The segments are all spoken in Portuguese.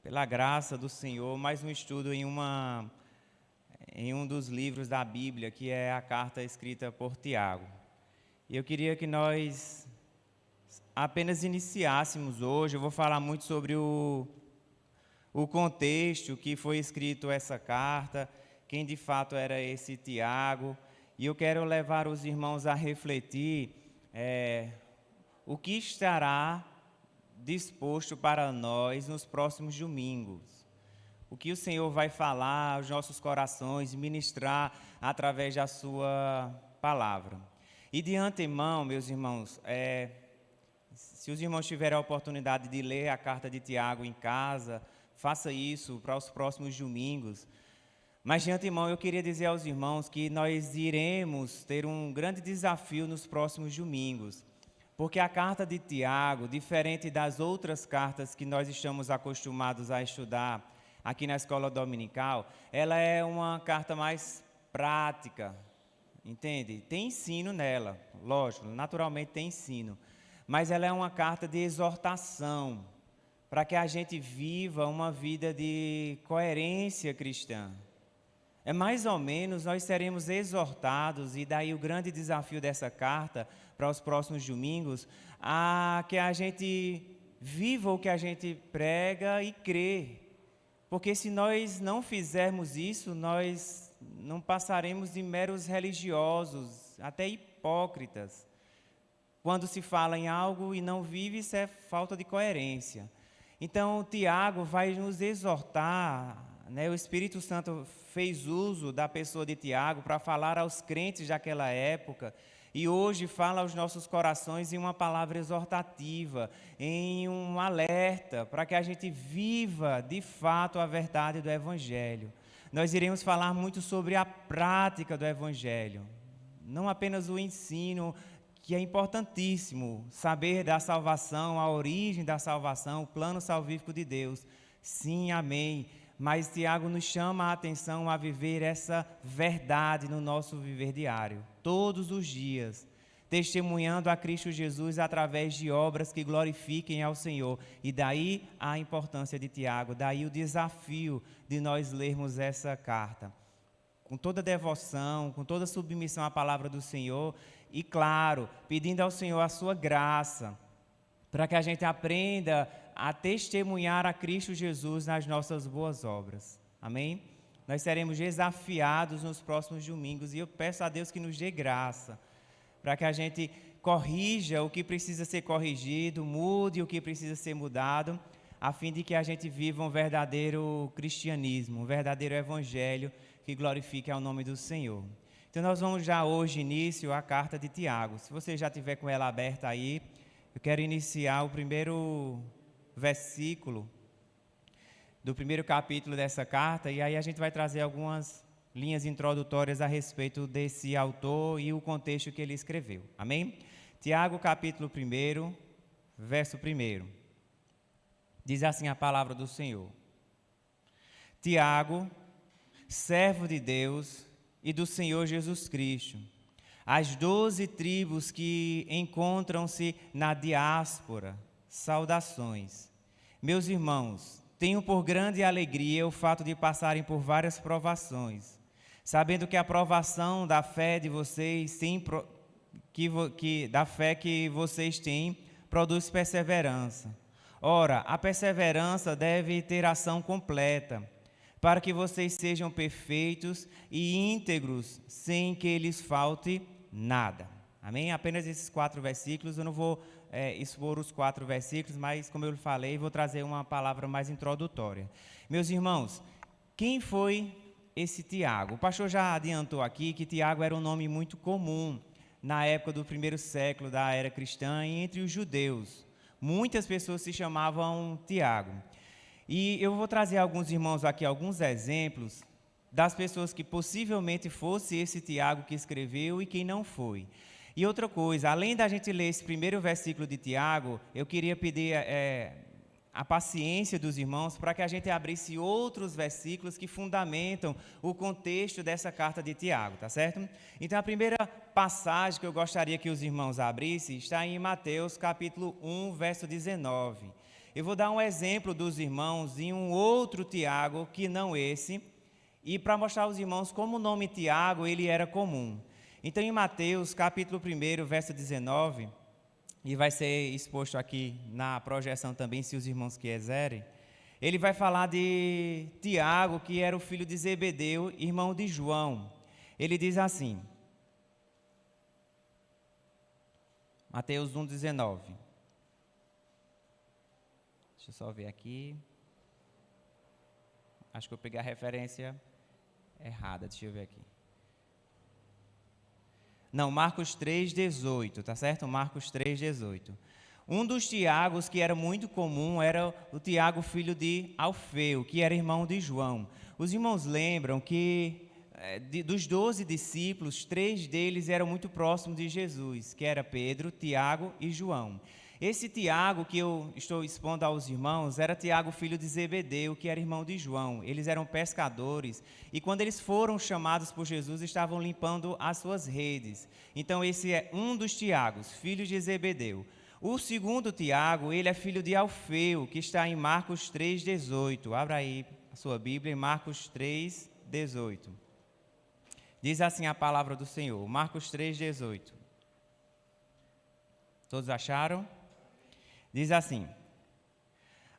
pela graça do Senhor, mais um estudo em um dos livros da Bíblia, que é a carta escrita por Tiago. E eu queria que nós apenas iniciássemos hoje. Eu vou falar muito sobre o contexto que foi escrito essa carta, quem de fato era esse Tiago, e eu quero levar os irmãos a refletir o que estará disposto para nós nos próximos domingos. O que o Senhor vai falar aos nossos corações, ministrar através da sua palavra. E de antemão, meus irmãos, se os irmãos tiverem a oportunidade de ler a carta de Tiago em casa, faça isso para os próximos domingos. Mas de antemão eu queria dizer aos irmãos que nós iremos ter um grande desafio nos próximos domingos. Porque a carta de Tiago, diferente das outras cartas que nós estamos acostumados a estudar aqui na escola dominical, ela é uma carta mais prática, entende? Tem ensino nela, lógico, naturalmente tem ensino, mas ela é uma carta de exortação, para que a gente viva uma vida de coerência cristã. É mais ou menos, nós seremos exortados, e daí o grande desafio dessa carta para os próximos domingos, a que a gente viva o que a gente prega e crê. Porque se nós não fizermos isso, nós não passaremos de meros religiosos, até hipócritas. Quando se fala em algo e não vive, isso é falta de coerência. Então, Tiago vai nos exortar, né? O Espírito Santo fez uso da pessoa de Tiago para falar aos crentes daquela época, e hoje fala aos nossos corações em uma palavra exortativa, em um alerta, para que a gente viva de fato a verdade do Evangelho. Nós iremos falar muito sobre a prática do Evangelho, não apenas o ensino, que é importantíssimo, saber da salvação, a origem da salvação, o plano salvífico de Deus. Sim, amém. Mas Tiago nos chama a atenção a viver essa verdade no nosso viver diário, todos os dias, testemunhando a Cristo Jesus através de obras que glorifiquem ao Senhor. E daí a importância de Tiago, daí o desafio de nós lermos essa carta, com toda devoção, com toda submissão à palavra do Senhor, e claro, pedindo ao Senhor a sua graça, para que a gente aprenda a testemunhar a Cristo Jesus nas nossas boas obras. Amém? Nós seremos desafiados nos próximos domingos, e eu peço a Deus que nos dê graça, para que a gente corrija o que precisa ser corrigido, mude o que precisa ser mudado, a fim de que a gente viva um verdadeiro cristianismo, um verdadeiro evangelho que glorifique ao nome do Senhor. Então nós vamos já hoje início à carta de Tiago. Se você já tiver com ela aberta aí, eu quero iniciar o primeiro versículo do primeiro capítulo dessa carta, e aí a gente vai trazer algumas linhas introdutórias a respeito desse autor e o contexto que ele escreveu. Amém? Tiago, capítulo 1, verso 1. Diz assim a palavra do Senhor. Tiago, servo de Deus e do Senhor Jesus Cristo, as 12 tribos que encontram-se na diáspora, saudações. Meus irmãos, tenho por grande alegria o fato de passarem por várias provações, sabendo que a provação da fé de vocês da fé que vocês têm produz perseverança. Ora, a perseverança deve ter ação completa, para que vocês sejam perfeitos e íntegros, sem que lhes falte nada. Amém? Apenas esses 4 versículos. Eu não vou expor os 4 versículos, mas, como eu falei, vou trazer uma palavra mais introdutória. Meus irmãos, quem foi esse Tiago? O pastor já adiantou aqui que Tiago era um nome muito comum na época do primeiro século da era cristã e entre os judeus. Muitas pessoas se chamavam Tiago. E eu vou trazer a alguns irmãos aqui alguns exemplos das pessoas que possivelmente fosse esse Tiago que escreveu e quem não foi. E outra coisa, além da gente ler esse primeiro versículo de Tiago, eu queria pedir a paciência dos irmãos para que a gente abrisse outros versículos que fundamentam o contexto dessa carta de Tiago, tá certo? Então a primeira passagem que eu gostaria que os irmãos abrissem está em Mateus capítulo 1, verso 19. eu vou dar um exemplo dos irmãos em um outro Tiago, que não esse, e para mostrar aos irmãos como o nome Tiago ele era comum. Então, em Mateus, capítulo 1, verso 19, e vai ser exposto aqui na projeção também, se os irmãos quiserem, ele vai falar de Tiago, que era o filho de Zebedeu, irmão de João. Ele diz assim, Mateus 1,19. Deixa eu só ver aqui. Acho que eu peguei a referência errada, deixa eu ver aqui. Não, Marcos 3,18, tá certo? Marcos 3,18. Um dos Tiagos que era muito comum era o Tiago, filho de Alfeu, que era irmão de João. Os irmãos lembram que dos 12 discípulos, 3 deles eram muito próximos de Jesus, que era Pedro, Tiago e João. Esse Tiago que eu estou expondo aos irmãos era Tiago, filho de Zebedeu, que era irmão de João. Eles eram pescadores e quando eles foram chamados por Jesus, estavam limpando as suas redes. Então esse é um dos Tiagos, filhos de Zebedeu. O segundo Tiago, ele é filho de Alfeu, que está em Marcos 3,18. Abra aí a sua Bíblia em Marcos 3,18. Diz assim a palavra do Senhor, Marcos 3,18. Todos acharam? Diz assim,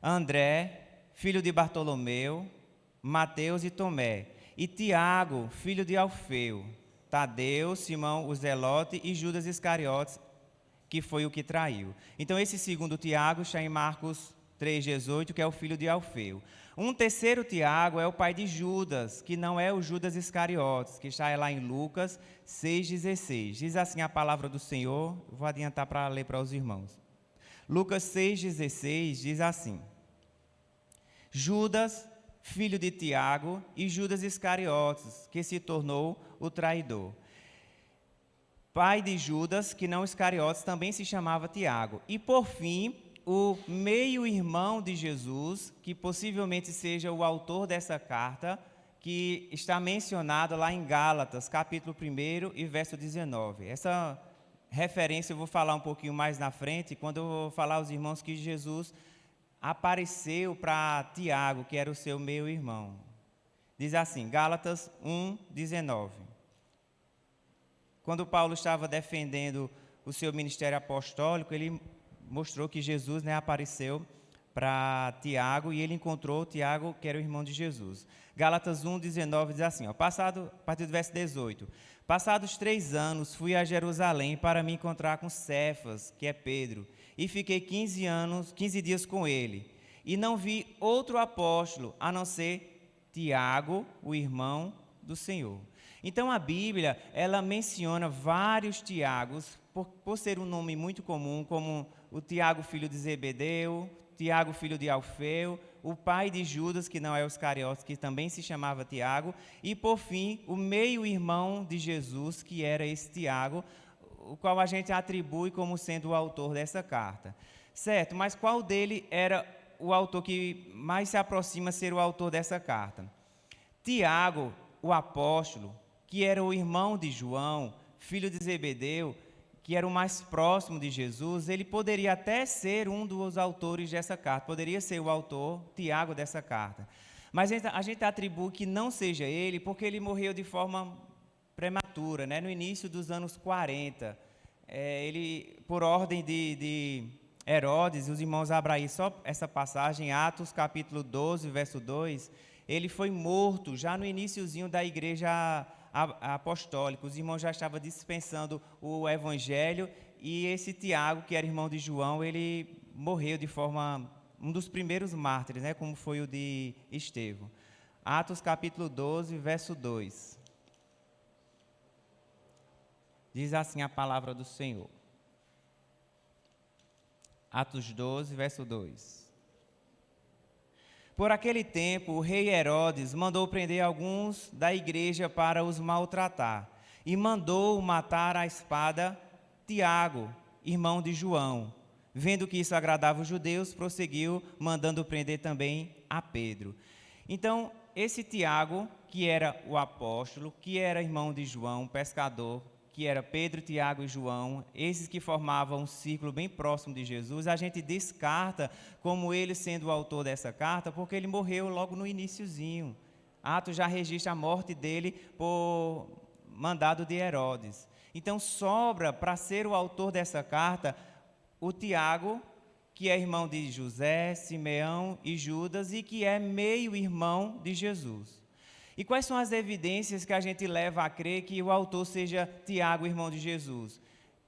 André, filho de Bartolomeu, Mateus e Tomé, e Tiago, filho de Alfeu, Tadeu, Simão o Zelote e Judas Iscariotes, que foi o que traiu. Então esse segundo Tiago está em Marcos 3,18, que é o filho de Alfeu. Um terceiro Tiago é o pai de Judas, que não é o Judas Iscariotes, que está lá em Lucas 6,16. Diz assim a palavra do Senhor, vou adiantar para ler para os irmãos. Lucas 6,16 diz assim, Judas, filho de Tiago, e Judas Iscariotes, que se tornou o traidor. Pai de Judas, que não Iscariotes, também se chamava Tiago. E por fim, o meio-irmão de Jesus, que possivelmente seja o autor dessa carta, que está mencionado lá em Gálatas, capítulo 1 e verso 19. Essa referência eu vou falar um pouquinho mais na frente, quando eu vou falar aos irmãos que Jesus apareceu para Tiago, que era o seu meio-irmão. Diz assim, Gálatas 1:19. Quando Paulo estava defendendo o seu ministério apostólico, ele mostrou que Jesus apareceu para Tiago e ele encontrou Tiago, que era o irmão de Jesus. Gálatas 1:19 diz assim, a partir do verso 18. Passados 3 anos, fui a Jerusalém para me encontrar com Cefas, que é Pedro, e fiquei 15 dias com ele. E não vi outro apóstolo, a não ser Tiago, o irmão do Senhor. Então a Bíblia, ela menciona vários Tiagos, por ser um nome muito comum, como o Tiago, filho de Zebedeu, Tiago, filho de Alfeu, o pai de Judas, que não é os Iscariotes, que também se chamava Tiago, e por fim, o meio-irmão de Jesus, que era esse Tiago, o qual a gente atribui como sendo o autor dessa carta. Certo, mas qual dele era o autor que mais se aproxima a ser o autor dessa carta? Tiago, o apóstolo, que era o irmão de João, filho de Zebedeu, que era o mais próximo de Jesus, ele poderia até ser um dos autores dessa carta, poderia ser o autor, Tiago, dessa carta. Mas a gente atribui que não seja ele, porque ele morreu de forma prematura, no início dos anos 40. Ele, por ordem de Herodes, os irmãos Abraí, só essa passagem, Atos capítulo 12, verso 2, ele foi morto já no iniciozinho da igreja apostólica. Os irmãos já estavam dispensando o evangelho e esse Tiago, que era irmão de João, ele morreu de forma, um dos primeiros mártires, como foi o de Estevão. Atos capítulo 12, verso 2. Diz assim a palavra do Senhor. Atos 12, verso 2. Por aquele tempo, o rei Herodes mandou prender alguns da igreja para os maltratar e mandou matar à espada Tiago, irmão de João. Vendo que isso agradava os judeus, prosseguiu, mandando prender também a Pedro. Então, esse Tiago, que era o apóstolo, que era irmão de João, pescador, que era Pedro, Tiago e João, esses que formavam um círculo bem próximo de Jesus, a gente descarta como ele sendo o autor dessa carta, porque ele morreu logo no iniciozinho. Atos já registra a morte dele por mandado de Herodes. Então sobra para ser o autor dessa carta o Tiago, que é irmão de José, Simeão e Judas e que é meio-irmão de Jesus. E quais são as evidências que a gente leva a crer que o autor seja Tiago, irmão de Jesus?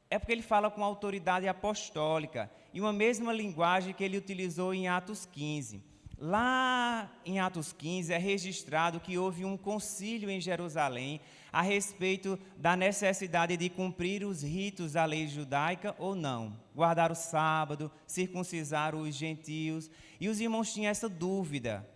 É porque ele fala com autoridade apostólica e uma mesma linguagem que ele utilizou em Atos 15. Lá em Atos 15 é registrado que houve um concílio em Jerusalém a respeito da necessidade de cumprir os ritos da lei judaica ou não, guardar o sábado, circuncidar os gentios, e os irmãos tinham essa dúvida.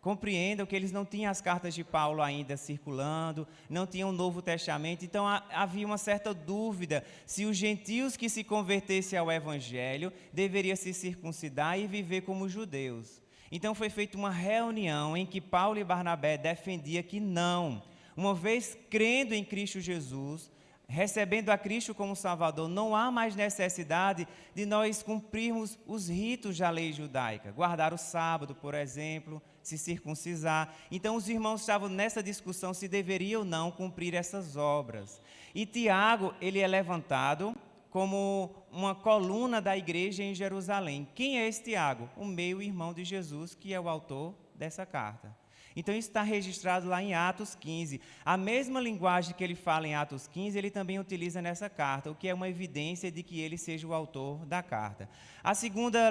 Compreendam que eles não tinham as cartas de Paulo ainda circulando, não tinham o Novo Testamento, então havia uma certa dúvida se os gentios que se convertessem ao Evangelho deveriam se circuncidar e viver como judeus. Então foi feita uma reunião em que Paulo e Barnabé defendiam que não, uma vez crendo em Cristo Jesus, recebendo a Cristo como Salvador, não há mais necessidade de nós cumprirmos os ritos da lei judaica, guardar o sábado, por exemplo, se circuncidar. Então os irmãos estavam nessa discussão se deveria ou não cumprir essas obras. E Tiago, ele é levantado como uma coluna da igreja em Jerusalém. Quem é esse Tiago? O meio-irmão de Jesus, que é o autor dessa carta. Então isso está registrado lá em Atos 15. A mesma linguagem que ele fala em Atos 15, ele também utiliza nessa carta, o que é uma evidência de que ele seja o autor da carta. A segunda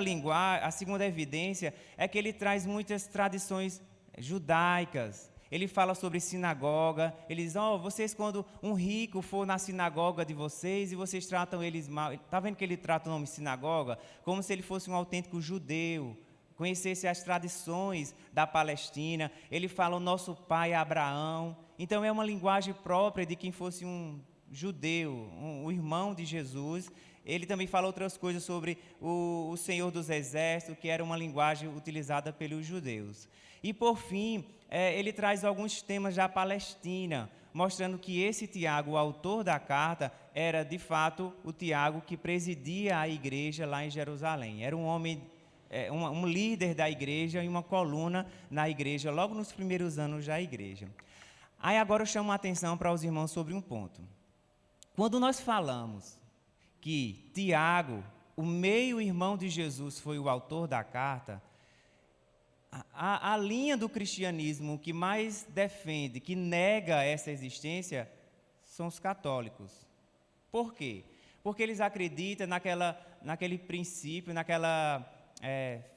evidência é que ele traz muitas tradições judaicas. Ele fala sobre sinagoga, ele diz, vocês quando um rico for na sinagoga de vocês e vocês tratam eles mal, está vendo que ele trata o nome sinagoga como se ele fosse um autêntico judeu, conhecesse as tradições da Palestina. Ele fala o nosso pai Abraão, então é uma linguagem própria de quem fosse um judeu, um irmão de Jesus. Ele também fala outras coisas sobre o Senhor dos Exércitos, que era uma linguagem utilizada pelos judeus. E por fim, ele traz alguns temas da Palestina, mostrando que esse Tiago, o autor da carta, era de fato o Tiago que presidia a igreja lá em Jerusalém. Era um homem, um líder da igreja e uma coluna na igreja, logo nos primeiros anos da igreja. Aí agora eu chamo a atenção para os irmãos sobre um ponto. Quando nós falamos que Tiago, o meio-irmão de Jesus, foi o autor da carta, a linha do cristianismo que mais defende, que nega essa existência, são os católicos. Por quê? Porque eles acreditam naquele princípio, naquela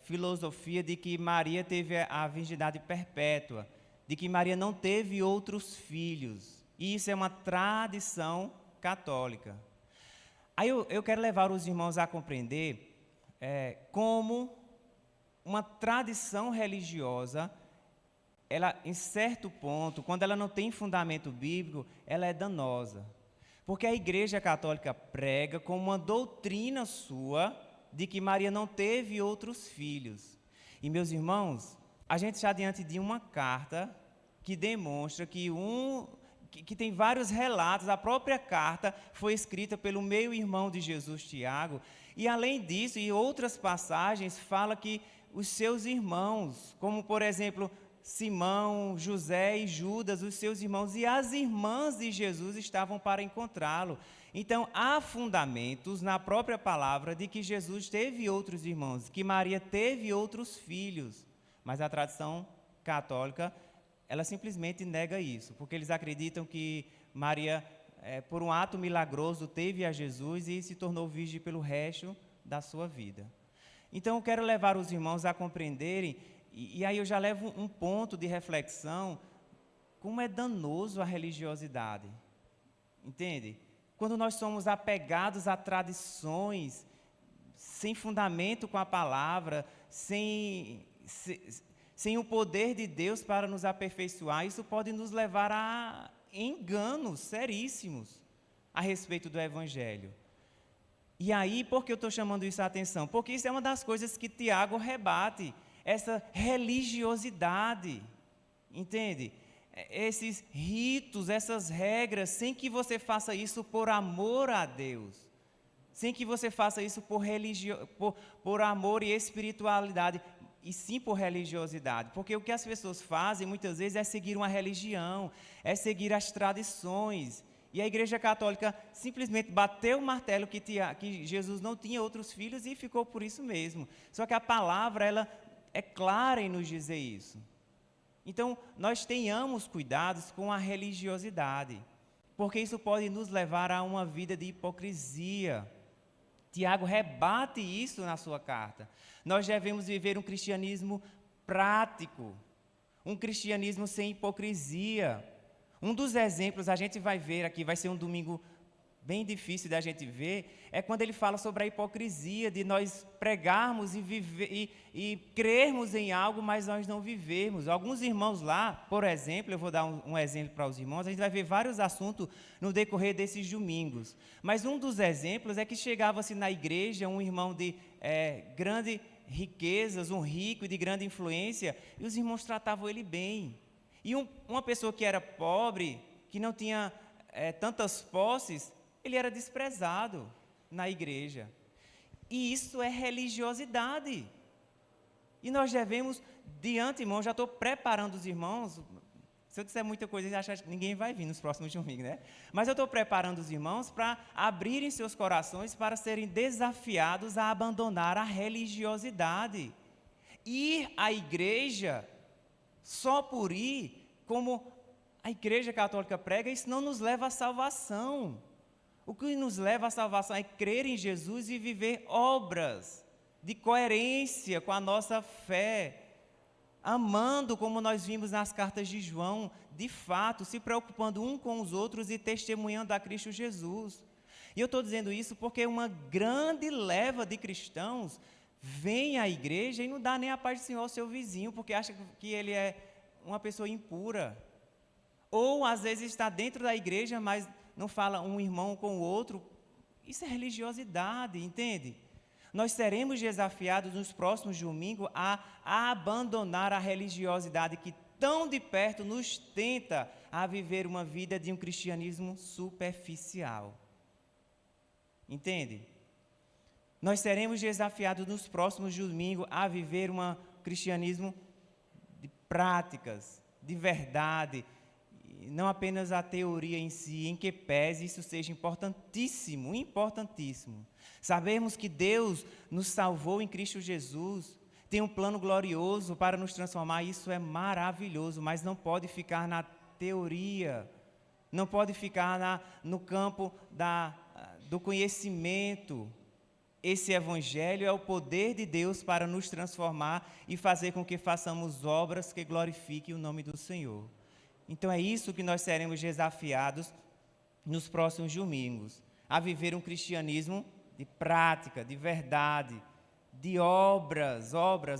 filosofia de que Maria teve a virgindade perpétua, de que Maria não teve outros filhos. E isso é uma tradição católica. Aí eu quero levar os irmãos a compreender como uma tradição religiosa, ela, em certo ponto, quando ela não tem fundamento bíblico, ela é danosa. Porque a Igreja Católica prega como uma doutrina sua de que Maria não teve outros filhos. E, meus irmãos, a gente está diante de uma carta que demonstra que tem vários relatos. A própria carta foi escrita pelo meio-irmão de Jesus, Tiago, e além disso, em outras passagens, fala que os seus irmãos, como por exemplo, Simão, José e Judas, os seus irmãos e as irmãs de Jesus estavam para encontrá-lo. Então, há fundamentos na própria palavra de que Jesus teve outros irmãos, que Maria teve outros filhos, mas a tradição católica, ela simplesmente nega isso, porque eles acreditam que Maria, por um ato milagroso, teve a Jesus e se tornou virgem pelo resto da sua vida. Então, eu quero levar os irmãos a compreenderem, e aí eu já levo um ponto de reflexão, como é danoso a religiosidade. Entende? Quando nós somos apegados a tradições, sem fundamento com a palavra, sem o poder de Deus para nos aperfeiçoar, isso pode nos levar a enganos seríssimos a respeito do Evangelho. E aí, por que eu estou chamando isso a atenção? Porque isso é uma das coisas que Tiago rebate, essa religiosidade, entende? esses ritos, essas regras, sem que você faça isso por amor a Deus, sem que você faça isso por amor e espiritualidade, e sim por religiosidade. Porque o que as pessoas fazem muitas vezes é seguir uma religião, é seguir as tradições. E a Igreja Católica simplesmente bateu o martelo que Jesus não tinha outros filhos e ficou por isso mesmo. Só que a palavra, ela é clara em nos dizer isso. Então, nós tenhamos cuidados com a religiosidade, porque isso pode nos levar a uma vida de hipocrisia. Tiago rebate isso na sua carta. Nós devemos viver um cristianismo prático, um cristianismo sem hipocrisia. Um dos exemplos, a gente vai ver aqui, vai ser um domingo bem difícil da gente ver, é quando ele fala sobre a hipocrisia, de nós pregarmos e crermos em algo, mas nós não vivermos. Alguns irmãos lá, por exemplo, eu vou dar um exemplo para os irmãos, a gente vai ver vários assuntos no decorrer desses domingos, mas um dos exemplos é que chegava-se na igreja um irmão de grande riquezas, um rico e de grande influência, e os irmãos tratavam ele bem. E uma pessoa que era pobre, que não tinha tantas posses, ele era desprezado na igreja. E isso é religiosidade. E nós devemos, de antemão, já estou preparando os irmãos, se eu disser muita coisa, eles acham que ninguém vai vir nos próximos domingos, né? Mas eu estou preparando os irmãos para abrirem seus corações para serem desafiados a abandonar a religiosidade. Ir à igreja, só por ir, como a Igreja Católica prega, isso não nos leva à salvação. O que nos leva à salvação é crer em Jesus e viver obras de coerência com a nossa fé, amando, como nós vimos nas cartas de João, de fato, se preocupando um com os outros e testemunhando a Cristo Jesus. E eu estou dizendo isso porque uma grande leva de cristãos vem à igreja e não dá nem a paz do Senhor ao seu vizinho, porque acha que ele é uma pessoa impura. Ou, às vezes, está dentro da igreja, mas não fala um irmão com o outro. Isso é religiosidade, entende? Nós seremos desafiados nos próximos domingos a abandonar a religiosidade que tão de perto nos tenta a viver uma vida de um cristianismo superficial. Entende? Nós seremos desafiados nos próximos domingos a viver um cristianismo de práticas, de verdade, não apenas a teoria em si, em que pese isso seja importantíssimo, importantíssimo. Sabemos que Deus nos salvou em Cristo Jesus, tem um plano glorioso para nos transformar, isso é maravilhoso, mas não pode ficar na teoria, não pode ficar no campo do conhecimento. Esse evangelho é o poder de Deus para nos transformar e fazer com que façamos obras que glorifiquem o nome do Senhor. Então é isso que nós seremos desafiados nos próximos domingos, a viver um cristianismo de prática, de verdade, de obras.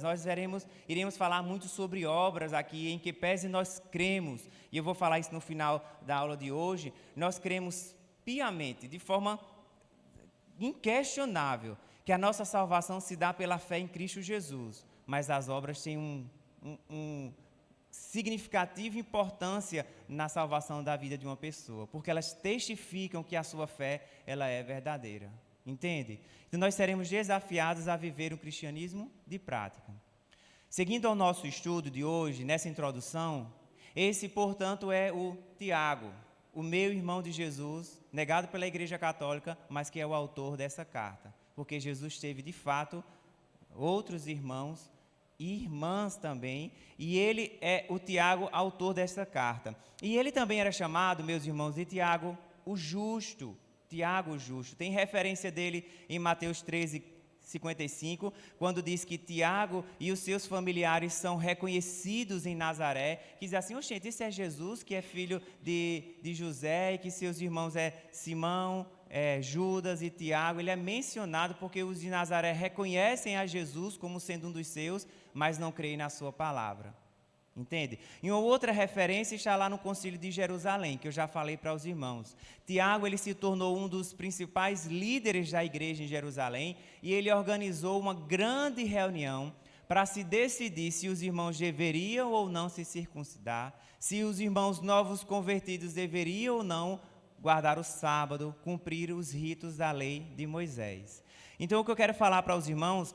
Nós iremos falar muito sobre obras aqui, em que pese nós cremos, e eu vou falar isso no final da aula de hoje, nós cremos piamente, de forma inquestionável, que a nossa salvação se dá pela fé em Cristo Jesus, mas as obras têm um significativa importância na salvação da vida de uma pessoa, porque elas testificam que a sua fé ela é verdadeira, entende? Então nós seremos desafiados a viver um cristianismo de prática. Seguindo ao nosso estudo de hoje, nessa introdução, esse, portanto, é o Tiago, o meu irmão de Jesus, negado pela Igreja Católica, mas que é o autor dessa carta, porque Jesus teve, de fato, outros irmãos e irmãs também, e ele é o Tiago, autor dessa carta. E ele também era chamado, meus irmãos, de Tiago o Justo, Tiago o Justo. Tem referência dele em Mateus 13:55, quando diz que Tiago e os seus familiares são reconhecidos em Nazaré, que diz assim: oxente, esse é Jesus, que é filho de José, e que seus irmãos é Simão, Judas e Tiago. Ele é mencionado porque os de Nazaré reconhecem a Jesus como sendo um dos seus, mas não creem na sua palavra. Entende? E uma outra referência está lá no Concílio de Jerusalém, que eu já falei para os irmãos. Tiago, ele se tornou um dos principais líderes da igreja em Jerusalém, e ele organizou uma grande reunião para se decidir se os irmãos deveriam ou não se circuncidar, se os irmãos novos convertidos deveriam ou não guardar o sábado, cumprir os ritos da lei de Moisés. Então, o que eu quero falar para os irmãos,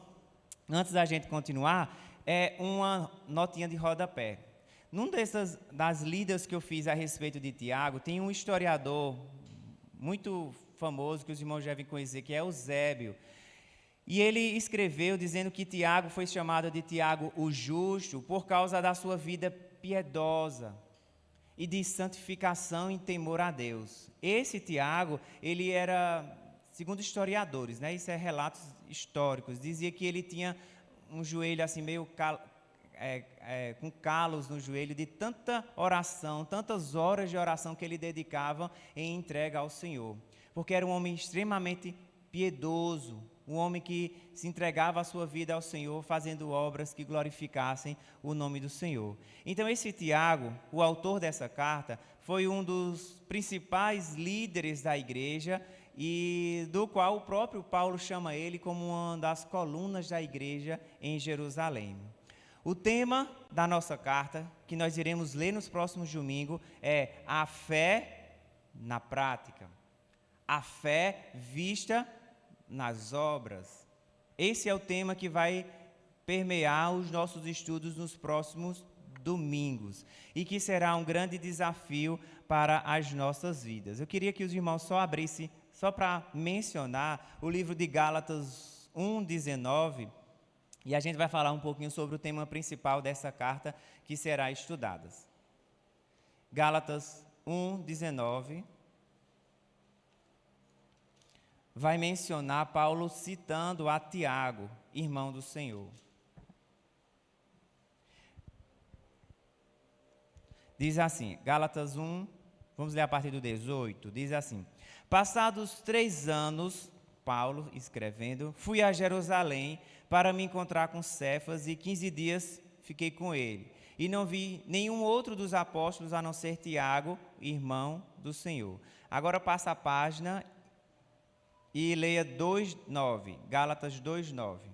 antes da gente continuar, é uma notinha de rodapé. Das lidas que eu fiz a respeito de Tiago, tem um historiador muito famoso que os irmãos devem conhecer, que é Eusébio. E ele escreveu dizendo que Tiago foi chamado de Tiago o Justo por causa da sua vida piedosa e de santificação em temor a Deus. Esse Tiago, ele era, segundo historiadores, né, isso é relatos históricos, dizia que ele tinha um joelho assim meio com calos no joelho de tanta oração, tantas horas de oração que ele dedicava em entrega ao Senhor, porque era um homem extremamente piedoso, um homem que se entregava a sua vida ao Senhor, fazendo obras que glorificassem o nome do Senhor. Então esse Tiago, o autor dessa carta, foi um dos principais líderes da igreja e do qual o próprio Paulo chama ele como uma das colunas da igreja em Jerusalém. O tema da nossa carta, que nós iremos ler nos próximos domingos, é a fé na prática. A fé vista nas obras. Esse é o tema que vai permear os nossos estudos nos próximos domingos e que será um grande desafio para as nossas vidas. Eu queria que os irmãos só abrissem, só para mencionar, o livro de Gálatas 1:19, e a gente vai falar um pouquinho sobre o tema principal dessa carta que será estudada. Gálatas 1:19 vai mencionar Paulo citando a Tiago, irmão do Senhor. Diz assim, Gálatas 1, vamos ler a partir do 18, diz assim: passados 3 anos, Paulo escrevendo, fui a Jerusalém para me encontrar com Cefas e 15 dias fiquei com ele. E não vi nenhum outro dos apóstolos a não ser Tiago, irmão do Senhor. Agora passa a página e leia 2:9, Gálatas 2:9.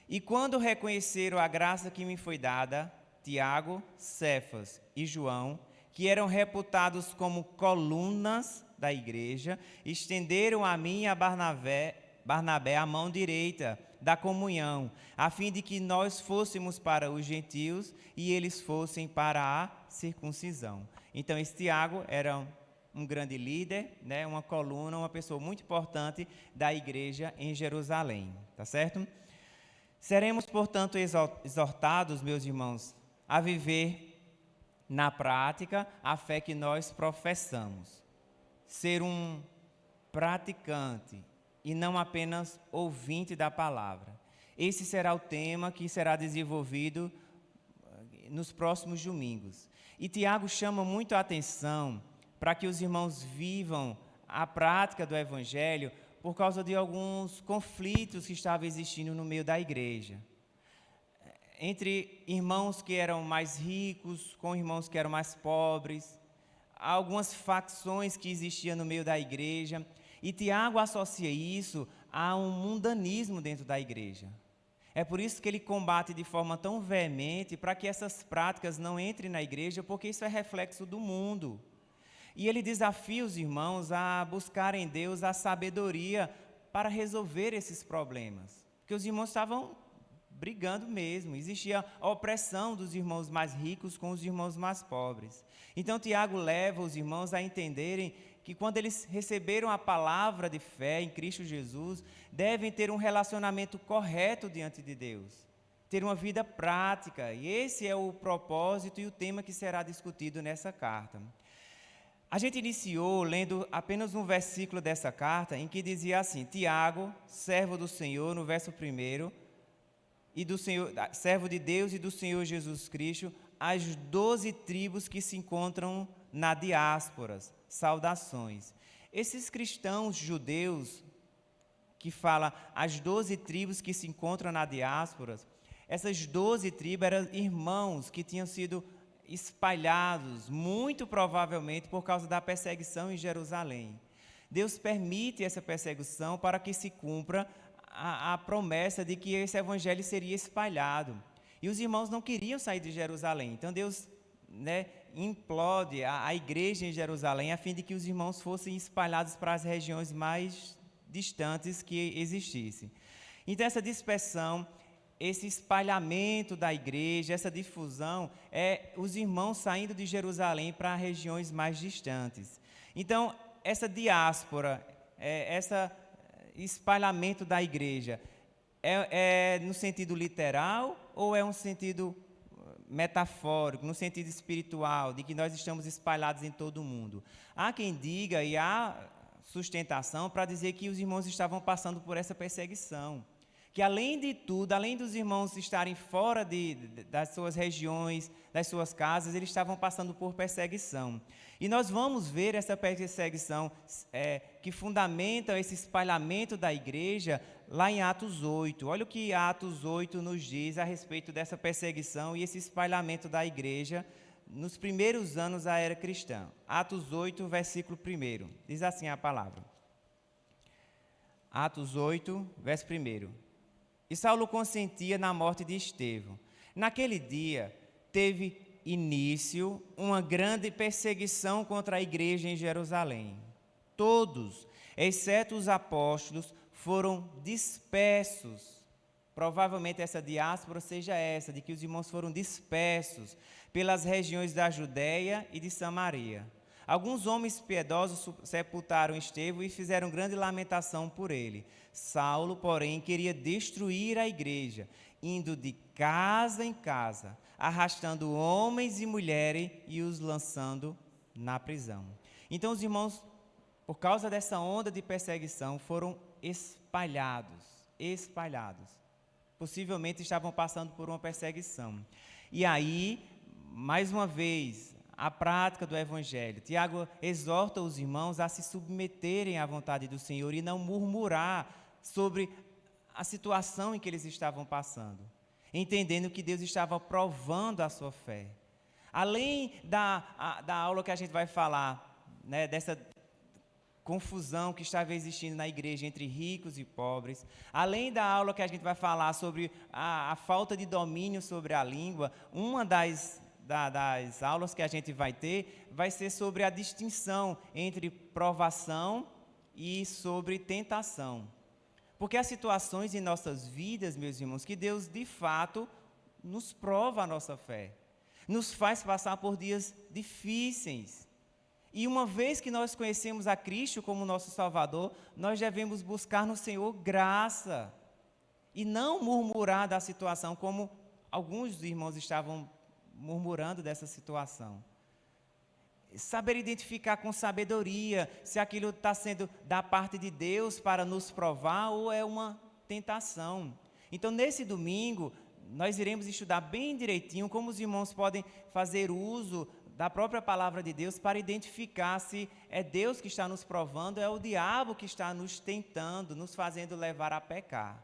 E quando reconheceram a graça que me foi dada, Tiago, Cefas e João, que eram reputados como colunas da igreja, estenderam a mim e a Barnabé a mão direita da comunhão, a fim de que nós fôssemos para os gentios e eles fossem para a circuncisão. Então, esse Tiago era um grande líder, né, uma coluna, uma pessoa muito importante da igreja em Jerusalém, tá certo? Seremos, portanto, exortados, meus irmãos, a viver na prática a fé que nós professamos. Ser um praticante e não apenas ouvinte da palavra. Esse será o tema que será desenvolvido nos próximos domingos. E Tiago chama muito a atenção para que os irmãos vivam a prática do Evangelho por causa de alguns conflitos que estavam existindo no meio da igreja. Entre irmãos que eram mais ricos, com irmãos que eram mais pobres, algumas facções que existiam no meio da igreja, e Tiago associa isso a um mundanismo dentro da igreja. É por isso que ele combate de forma tão veemente para que essas práticas não entrem na igreja, porque isso é reflexo do mundo. E ele desafia os irmãos a buscarem em Deus a sabedoria para resolver esses problemas, porque os irmãos estavam brigando mesmo, existia a opressão dos irmãos mais ricos com os irmãos mais pobres. Então Tiago leva os irmãos a entenderem que quando eles receberam a palavra de fé em Cristo Jesus, devem ter um relacionamento correto diante de Deus, ter uma vida prática, e esse é o propósito e o tema que será discutido nessa carta. A gente iniciou lendo apenas um versículo dessa carta, em que dizia assim: Tiago, servo do Senhor, no verso 1, e do Senhor, servo de Deus e do Senhor Jesus Cristo, as 12 tribos que se encontram na diáspora, saudações. Esses cristãos judeus, que fala as 12 tribos que se encontram na diáspora, essas 12 tribos eram irmãos que tinham sido espalhados, muito provavelmente por causa da perseguição em Jerusalém. Deus permite essa perseguição para que se cumpra a promessa de que esse evangelho seria espalhado. E os irmãos não queriam sair de Jerusalém. Então Deus, implode a igreja em Jerusalém a fim de que os irmãos fossem espalhados para as regiões mais distantes que existissem. Então essa dispersão, esse espalhamento da igreja, essa difusão, é os irmãos saindo de Jerusalém para regiões mais distantes. Então essa diáspora, esse espalhamento da igreja, é no sentido literal ou é um sentido metafórico, no sentido espiritual, de que nós estamos espalhados em todo o mundo? Há quem diga, e há sustentação para dizer que os irmãos estavam passando por essa perseguição, que além de tudo, além dos irmãos estarem fora das suas regiões, das suas casas, eles estavam passando por perseguição. E nós vamos ver essa perseguição que fundamenta esse espalhamento da igreja lá em Atos 8. Olha o que Atos 8 nos diz a respeito dessa perseguição e esse espalhamento da igreja nos primeiros anos da era cristã. Atos 8, versículo 1. Diz assim a palavra. Atos 8, verso 1. E Saulo consentia na morte de Estevão. Naquele dia, teve início uma grande perseguição contra a igreja em Jerusalém. Todos, exceto os apóstolos, foram dispersos. Provavelmente essa diáspora seja essa, de que os irmãos foram dispersos pelas regiões da Judéia e de Samaria. Alguns homens piedosos sepultaram Estevão e fizeram grande lamentação por ele. Saulo, porém, queria destruir a igreja, indo de casa em casa, arrastando homens e mulheres e os lançando na prisão. Então os irmãos, por causa dessa onda de perseguição, foram espalhados. Possivelmente estavam passando por uma perseguição. E aí, mais uma vez, a prática do Evangelho. Tiago exorta os irmãos a se submeterem à vontade do Senhor e não murmurar sobre a situação em que eles estavam passando, entendendo que Deus estava provando a sua fé. Além da aula que a gente vai falar, dessa confusão que estava existindo na igreja entre ricos e pobres, além da aula que a gente vai falar sobre a falta de domínio sobre a língua, uma das aulas que a gente vai ter vai ser sobre a distinção entre provação e sobre tentação. Porque há situações em nossas vidas, meus irmãos, que Deus de fato nos prova a nossa fé, nos faz passar por dias difíceis. E uma vez que nós conhecemos a Cristo como nosso Salvador, nós devemos buscar no Senhor graça e não murmurar da situação como alguns irmãos estavam murmurando dessa situação. Saber identificar com sabedoria se aquilo está sendo da parte de Deus para nos provar ou é uma tentação. Então, nesse domingo, nós iremos estudar bem direitinho como os irmãos podem fazer uso da própria palavra de Deus para identificar se é Deus que está nos provando ou é o diabo que está nos tentando, nos fazendo levar a pecar.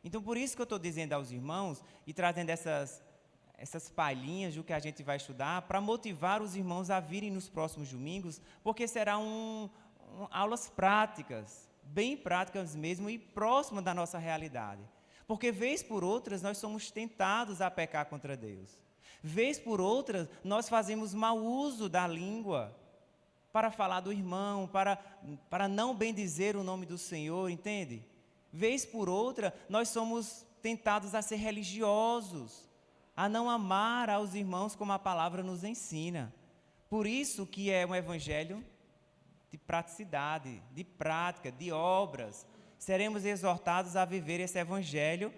Então, por isso que eu estou dizendo aos irmãos e trazendo essas palhinhas do que a gente vai estudar, para motivar os irmãos a virem nos próximos domingos, porque serão aulas práticas, bem práticas mesmo e próximas da nossa realidade. Porque, vez por outras, nós somos tentados a pecar contra Deus. Vez por outras, nós fazemos mau uso da língua para falar do irmão, para não bendizer o nome do Senhor, entende? Vez por outra, nós somos tentados a ser religiosos, a não amar aos irmãos como a palavra nos ensina. Por isso que é um evangelho de praticidade, de prática, de obras. Seremos exortados a viver esse evangelho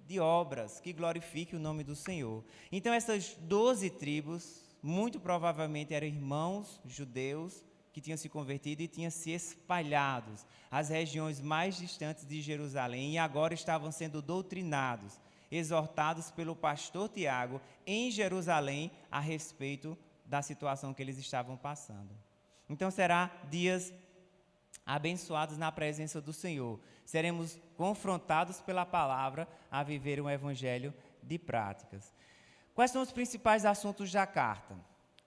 de obras, que glorifique o nome do Senhor. Então essas 12 tribos, muito provavelmente eram irmãos judeus, que tinham se convertido e tinham se espalhados às regiões mais distantes de Jerusalém e agora estavam sendo doutrinados, exortados pelo pastor Tiago em Jerusalém a respeito da situação que eles estavam passando. Então será dias abençoados na presença do Senhor. Seremos confrontados pela palavra a viver um evangelho de práticas. Quais são os principais assuntos da carta?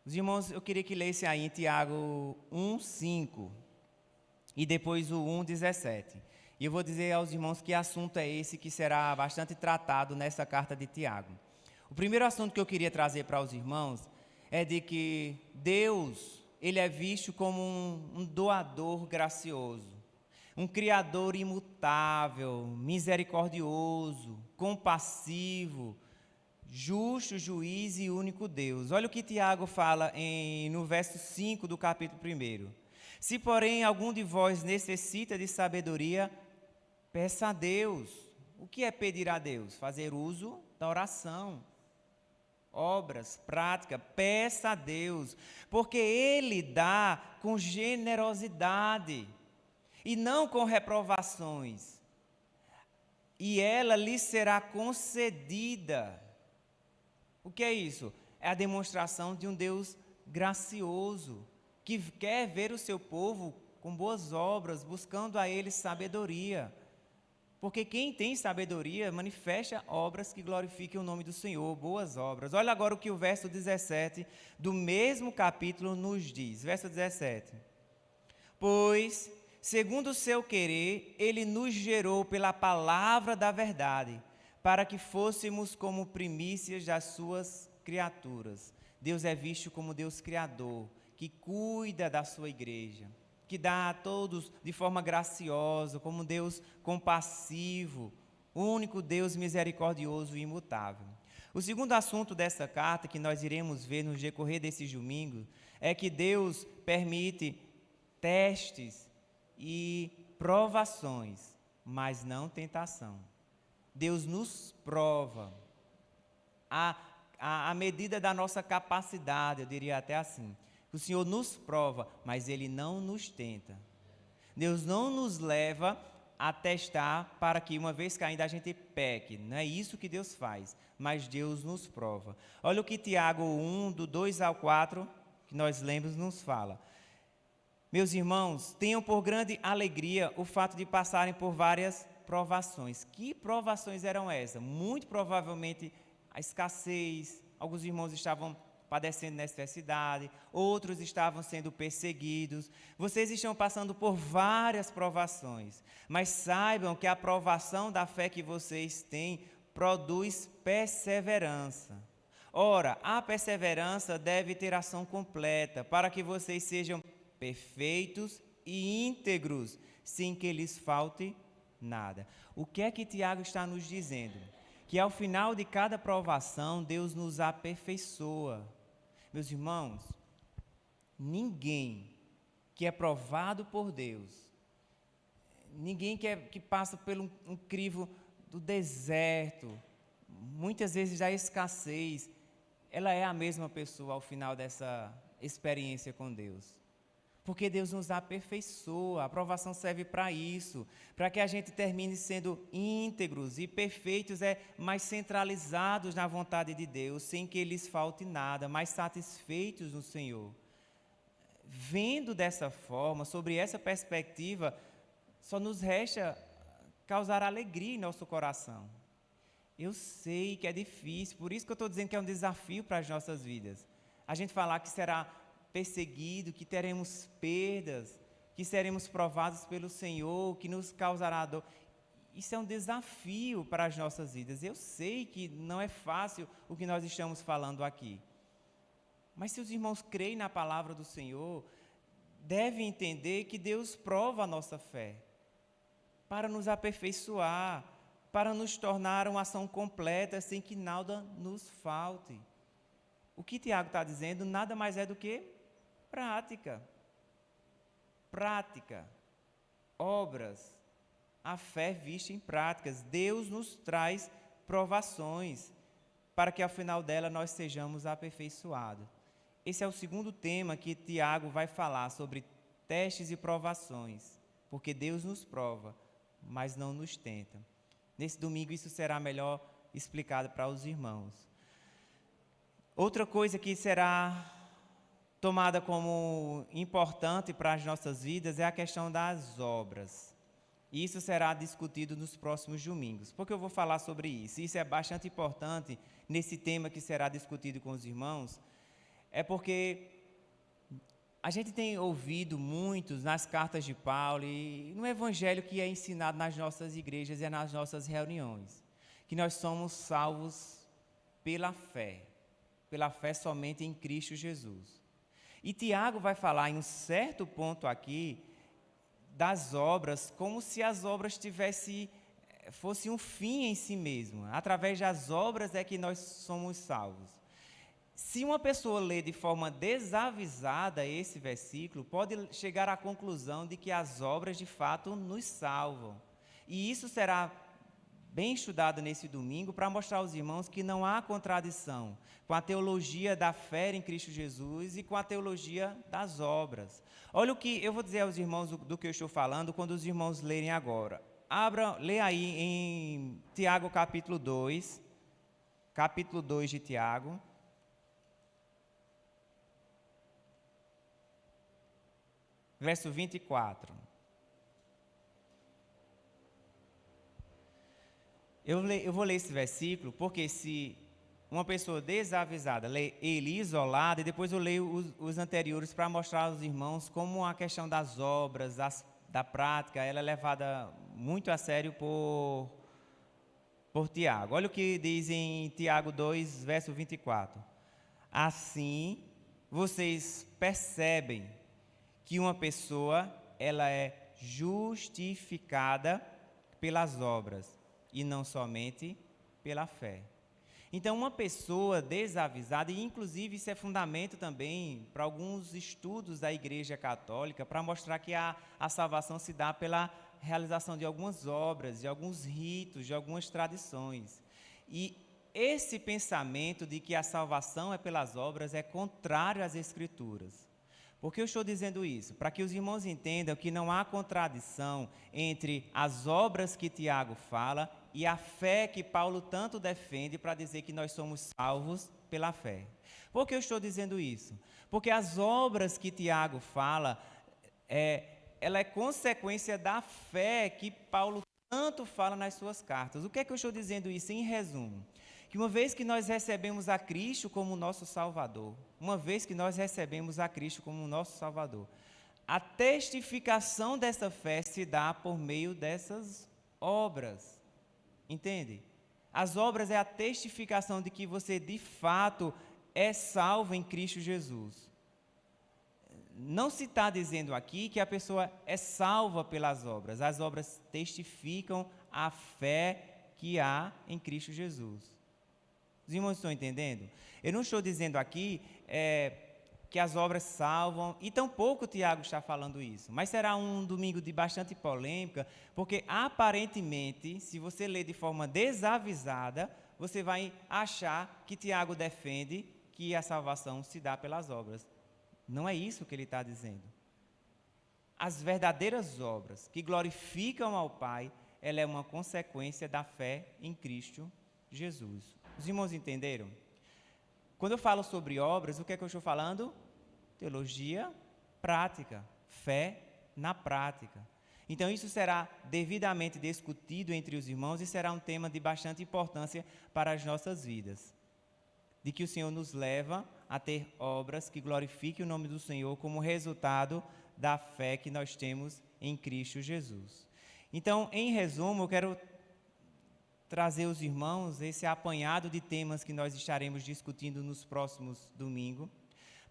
Os irmãos, eu queria que lessem aí em Tiago 1:5 e depois o 1:17. E eu vou dizer aos irmãos que assunto é esse que será bastante tratado nessa carta de Tiago. O primeiro assunto que eu queria trazer para os irmãos é de que Deus, ele é visto como um doador gracioso, um criador imutável, misericordioso, compassivo, justo, juiz e único Deus. Olha o que Tiago fala no verso 5 do capítulo 1. Se, porém, algum de vós necessita de sabedoria, peça a Deus. O que é pedir a Deus? Fazer uso da oração. Obras, prática, peça a Deus, porque Ele dá com generosidade e não com reprovações, e ela lhe será concedida. O que é isso? É a demonstração de um Deus gracioso, que quer ver o seu povo com boas obras, buscando a Ele sabedoria. Porque quem tem sabedoria manifesta obras que glorifiquem o nome do Senhor, boas obras. Olha agora o que o verso 17 do mesmo capítulo nos diz. Verso 17. Pois, segundo o seu querer, Ele nos gerou pela palavra da verdade, para que fôssemos como primícias das suas criaturas. Deus é visto como Deus criador, que cuida da sua igreja, que dá a todos de forma graciosa, como Deus compassivo, único Deus misericordioso e imutável. O segundo assunto dessa carta, que nós iremos ver no decorrer desses domingos, é que Deus permite testes e provações, mas não tentação. Deus nos prova à medida da nossa capacidade, eu diria até assim. O Senhor nos prova, mas Ele não nos tenta. Deus não nos leva a testar para que, uma vez caindo, a gente peque. Não é isso que Deus faz, mas Deus nos prova. Olha o que Tiago 1, do 2 ao 4, que nós lemos, nos fala. Meus irmãos, tenham por grande alegria o fato de passarem por várias provações. Que provações eram essas? Muito provavelmente a escassez. Alguns irmãos estavam padecendo necessidade, outros estavam sendo perseguidos. Vocês estão passando por várias provações, mas saibam que a provação da fé que vocês têm produz perseverança. Ora, a perseverança deve ter ação completa, para que vocês sejam perfeitos e íntegros, sem que lhes falte nada. O que é que Tiago está nos dizendo? Que ao final de cada provação, Deus nos aperfeiçoa. Meus irmãos, ninguém que é provado por Deus, ninguém que passa por um crivo do deserto, muitas vezes da escassez, ela é a mesma pessoa ao final dessa experiência com Deus. Porque Deus nos aperfeiçoa, a aprovação serve para isso, para que a gente termine sendo íntegros e perfeitos, mais centralizados na vontade de Deus, sem que lhes falte nada, mais satisfeitos no Senhor. Vendo dessa forma, sobre essa perspectiva, só nos resta causar alegria em nosso coração. Eu sei que é difícil, por isso que eu estou dizendo que é um desafio para as nossas vidas. A gente falar que será perseguido, que teremos perdas, que seremos provados pelo Senhor, que nos causará dor. Isso é um desafio para as nossas vidas. Eu sei que não é fácil o que nós estamos falando aqui. Mas se os irmãos creem na palavra do Senhor, devem entender que Deus prova a nossa fé para nos aperfeiçoar, para nos tornar uma ação completa, sem que nada nos falte. O que Tiago está dizendo nada mais é do que prática. Prática. Obras. A fé vista em práticas. Deus nos traz provações para que ao final dela nós sejamos aperfeiçoados. Esse é o segundo tema que Tiago vai falar sobre testes e provações. Porque Deus nos prova, mas não nos tenta. Nesse domingo isso será melhor explicado para os irmãos. Outra coisa que será tomada como importante para as nossas vidas é a questão das obras. E isso será discutido nos próximos domingos. Por que eu vou falar sobre isso? Isso é bastante importante nesse tema que será discutido com os irmãos, é porque A gente tem ouvido muitos nas cartas de Paulo e no evangelho que é ensinado nas nossas igrejas e nas nossas reuniões, que nós somos salvos pela fé somente em Cristo Jesus. E Tiago vai falar em um certo ponto aqui das obras, como se as obras fosse um fim em si mesmo. Através das obras é que nós somos salvos. Se uma pessoa lê de forma desavisada esse versículo, pode chegar à conclusão de que as obras de fato nos salvam. E isso será bem estudado nesse domingo para mostrar aos irmãos que não há contradição com a teologia da fé em Cristo Jesus e com a teologia das obras. Olha o que eu vou dizer aos irmãos do que eu estou falando quando os irmãos lerem agora. Lê aí em Tiago capítulo 2 de Tiago. Verso 24. Eu vou ler esse versículo porque se uma pessoa desavisada lê ele isolado, e depois eu leio os anteriores para mostrar aos irmãos como a questão das obras, da prática, ela é levada muito a sério por Tiago. Olha o que diz em Tiago 2, verso 24. Assim, vocês percebem que uma pessoa, ela é justificada pelas obras e não somente pela fé. Então, uma pessoa desavisada, e inclusive isso é fundamento também para alguns estudos da Igreja Católica, para mostrar que a salvação se dá pela realização de algumas obras, de alguns ritos, de algumas tradições. E esse pensamento de que a salvação é pelas obras é contrário às Escrituras. Por que eu estou dizendo isso? Para que os irmãos entendam que não há contradição entre as obras que Tiago fala e a fé que Paulo tanto defende para dizer que nós somos salvos pela fé. Por que eu estou dizendo isso? Porque as obras que Tiago fala, ela é consequência da fé que Paulo tanto fala nas suas cartas. O que é que eu estou dizendo isso em resumo? Que uma vez que nós recebemos a Cristo como nosso Salvador, a testificação dessa fé se dá por meio dessas obras, entende? As obras é a testificação de que você de fato é salvo em Cristo Jesus. Não se está dizendo aqui que a pessoa é salva pelas obras, as obras testificam a fé que há em Cristo Jesus. Os irmãos estão entendendo? Eu não estou dizendo aqui que as obras salvam, e tampouco o Tiago está falando isso, mas será um domingo de bastante polêmica, porque aparentemente, se você ler de forma desavisada, você vai achar que Tiago defende que a salvação se dá pelas obras. Não é isso que ele está dizendo. As verdadeiras obras que glorificam ao Pai, ela é uma consequência da fé em Cristo Jesus. Os irmãos entenderam? Quando eu falo sobre obras, o que é que eu estou falando? Teologia prática, fé na prática. Então, isso será devidamente discutido entre os irmãos e será um tema de bastante importância para as nossas vidas. De que o Senhor nos leva a ter obras que glorifiquem o nome do Senhor como resultado da fé que nós temos em Cristo Jesus. Então, em resumo, eu quero trazer aos irmãos esse apanhado de temas que nós estaremos discutindo nos próximos domingos,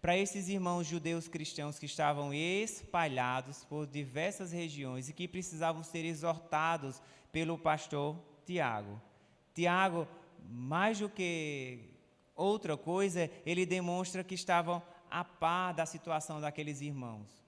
para esses irmãos judeus cristãos que estavam espalhados por diversas regiões e que precisavam ser exortados pelo pastor Tiago. Tiago, mais do que outra coisa, ele demonstra que estavam a par da situação daqueles irmãos,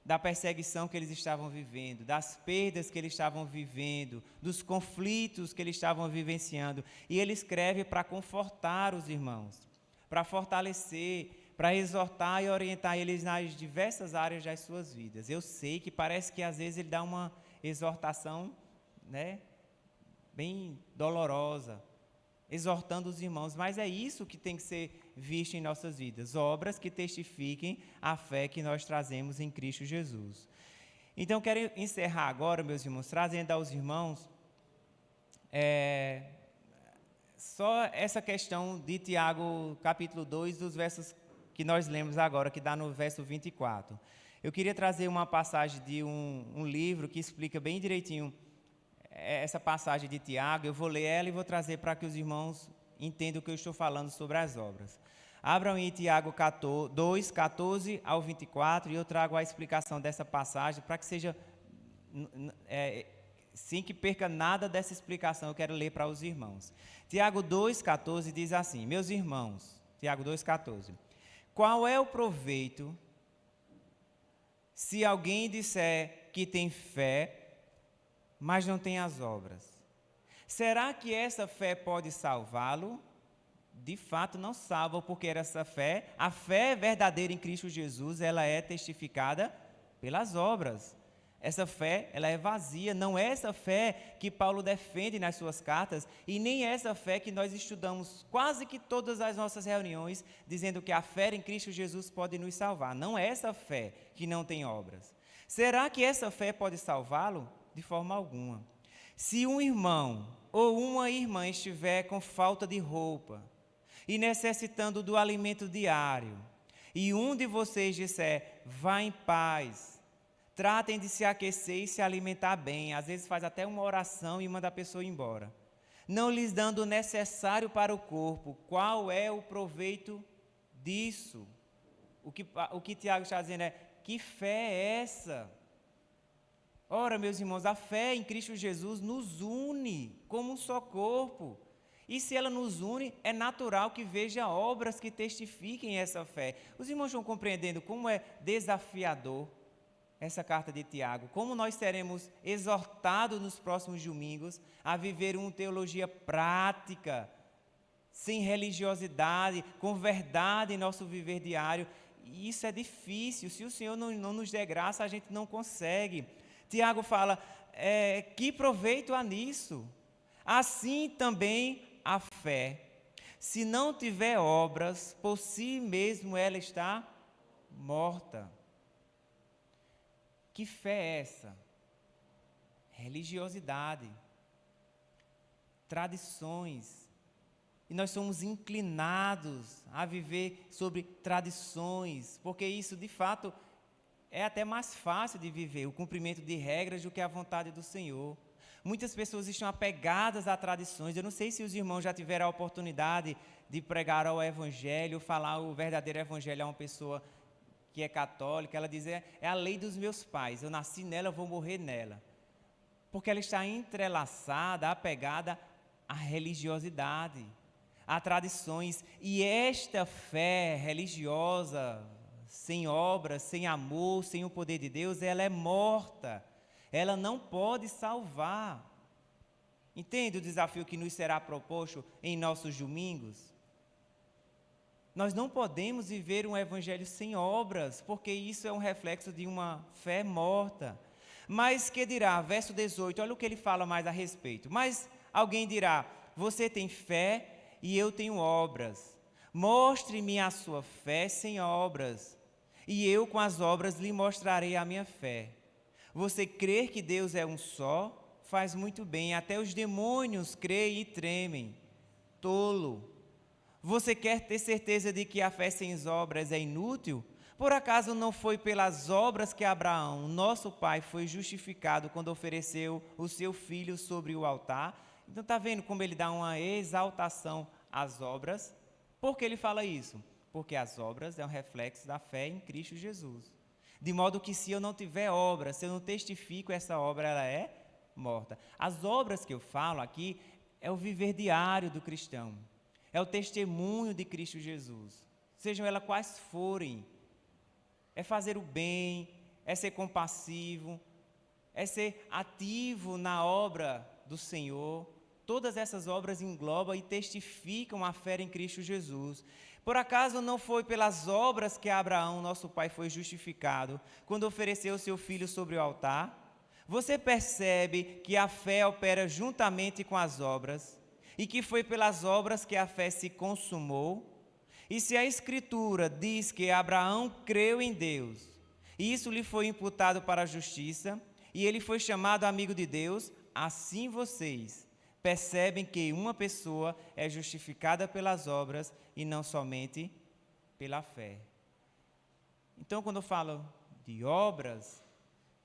da perseguição que eles estavam vivendo, das perdas que eles estavam vivendo, dos conflitos que eles estavam vivenciando. E ele escreve para confortar os irmãos, para fortalecer, para exortar e orientar eles nas diversas áreas das suas vidas. Eu sei que parece que às vezes ele dá uma exortação, bem dolorosa, exortando os irmãos, mas é isso que tem que ser visto em nossas vidas, obras que testifiquem a fé que nós trazemos em Cristo Jesus. Então, quero encerrar agora, meus irmãos, trazendo aos irmãos só essa questão de Tiago, capítulo 2, dos versos que nós lemos agora, que dá no verso 24. Eu queria trazer uma passagem de um livro que explica bem direitinho essa passagem de Tiago. Eu vou ler ela e vou trazer para que os irmãos entendam o que eu estou falando sobre as obras. Abram em Tiago 2, 14 ao 24, e eu trago a explicação dessa passagem para que seja, sem que perca nada dessa explicação, eu quero ler para os irmãos. Tiago 2, 14 diz assim: meus irmãos, Tiago 2, 14, qual é o proveito se alguém disser que tem fé, mas não tem as obras? Será que essa fé pode salvá-lo? De fato não salva, porque essa fé, a fé verdadeira em Cristo Jesus, ela é testificada pelas obras. Essa fé, ela é vazia, não é essa fé que Paulo defende nas suas cartas, e nem essa fé que nós estudamos quase que todas as nossas reuniões, dizendo que a fé em Cristo Jesus pode nos salvar. Não é essa fé que não tem obras. Será que essa fé pode salvá-lo? De forma alguma. Se um irmão ou uma irmã estiver com falta de roupa e necessitando do alimento diário, e um de vocês disser, vá em paz, tratem de se aquecer e se alimentar bem, às vezes faz até uma oração e manda a pessoa embora, não lhes dando o necessário para o corpo, qual é o proveito disso? O que Tiago está dizendo é, que fé é essa? Ora, meus irmãos, a fé em Cristo Jesus nos une como um só corpo. E se ela nos une, é natural que veja obras que testifiquem essa fé. Os irmãos estão compreendendo como é desafiador essa carta de Tiago, como nós seremos exortados nos próximos domingos a viver uma teologia prática, sem religiosidade, com verdade em nosso viver diário. E isso é difícil, se o Senhor não nos der graça, a gente não consegue. Tiago fala, que proveito há nisso? Assim também a fé, se não tiver obras, por si mesmo ela está morta. Que fé é essa? Religiosidade, tradições. E nós somos inclinados a viver sobre tradições, porque isso de fato é até mais fácil de viver, o cumprimento de regras do que a vontade do Senhor. Muitas pessoas estão apegadas a tradições. Eu não sei se os irmãos já tiveram a oportunidade de pregar ao Evangelho, falar o verdadeiro Evangelho a uma pessoa que é católica. Ela diz, é a lei dos meus pais, eu nasci nela, eu vou morrer nela. Porque ela está entrelaçada, apegada à religiosidade, a tradições. E esta fé religiosa, sem obras, sem amor, sem o poder de Deus, ela é morta. Ela não pode salvar. Entende o desafio que nos será proposto em nossos domingos? Nós não podemos viver um evangelho sem obras, porque isso é um reflexo de uma fé morta. Mas que dirá, verso 18, olha o que ele fala mais a respeito. Mas alguém dirá, você tem fé e eu tenho obras. Mostre-me a sua fé sem obras, e eu com as obras lhe mostrarei a minha fé. Você crer que Deus é um só, faz muito bem, até os demônios creem e tremem. Tolo! Você quer ter certeza de que a fé sem obras é inútil? Por acaso não foi pelas obras que Abraão, nosso pai, foi justificado quando ofereceu o seu filho sobre o altar? Então está vendo como ele dá uma exaltação às obras? Por que ele fala isso? Porque as obras é um reflexo da fé em Cristo Jesus. De modo que se eu não tiver obra, se eu não testifico essa obra, ela é morta. As obras que eu falo aqui é o viver diário do cristão. É o testemunho de Cristo Jesus. Sejam elas quais forem. É fazer o bem, é ser compassivo, é ser ativo na obra do Senhor. Todas essas obras englobam e testificam a fé em Cristo Jesus. Por acaso não foi pelas obras que Abraão, nosso pai, foi justificado, quando ofereceu seu filho sobre o altar? Você percebe que a fé opera juntamente com as obras, e que foi pelas obras que a fé se consumou? E se a Escritura diz que Abraão creu em Deus, e isso lhe foi imputado para a justiça, e ele foi chamado amigo de Deus, assim vocês percebem que uma pessoa é justificada pelas obras e não somente pela fé. Então, quando eu falo de obras,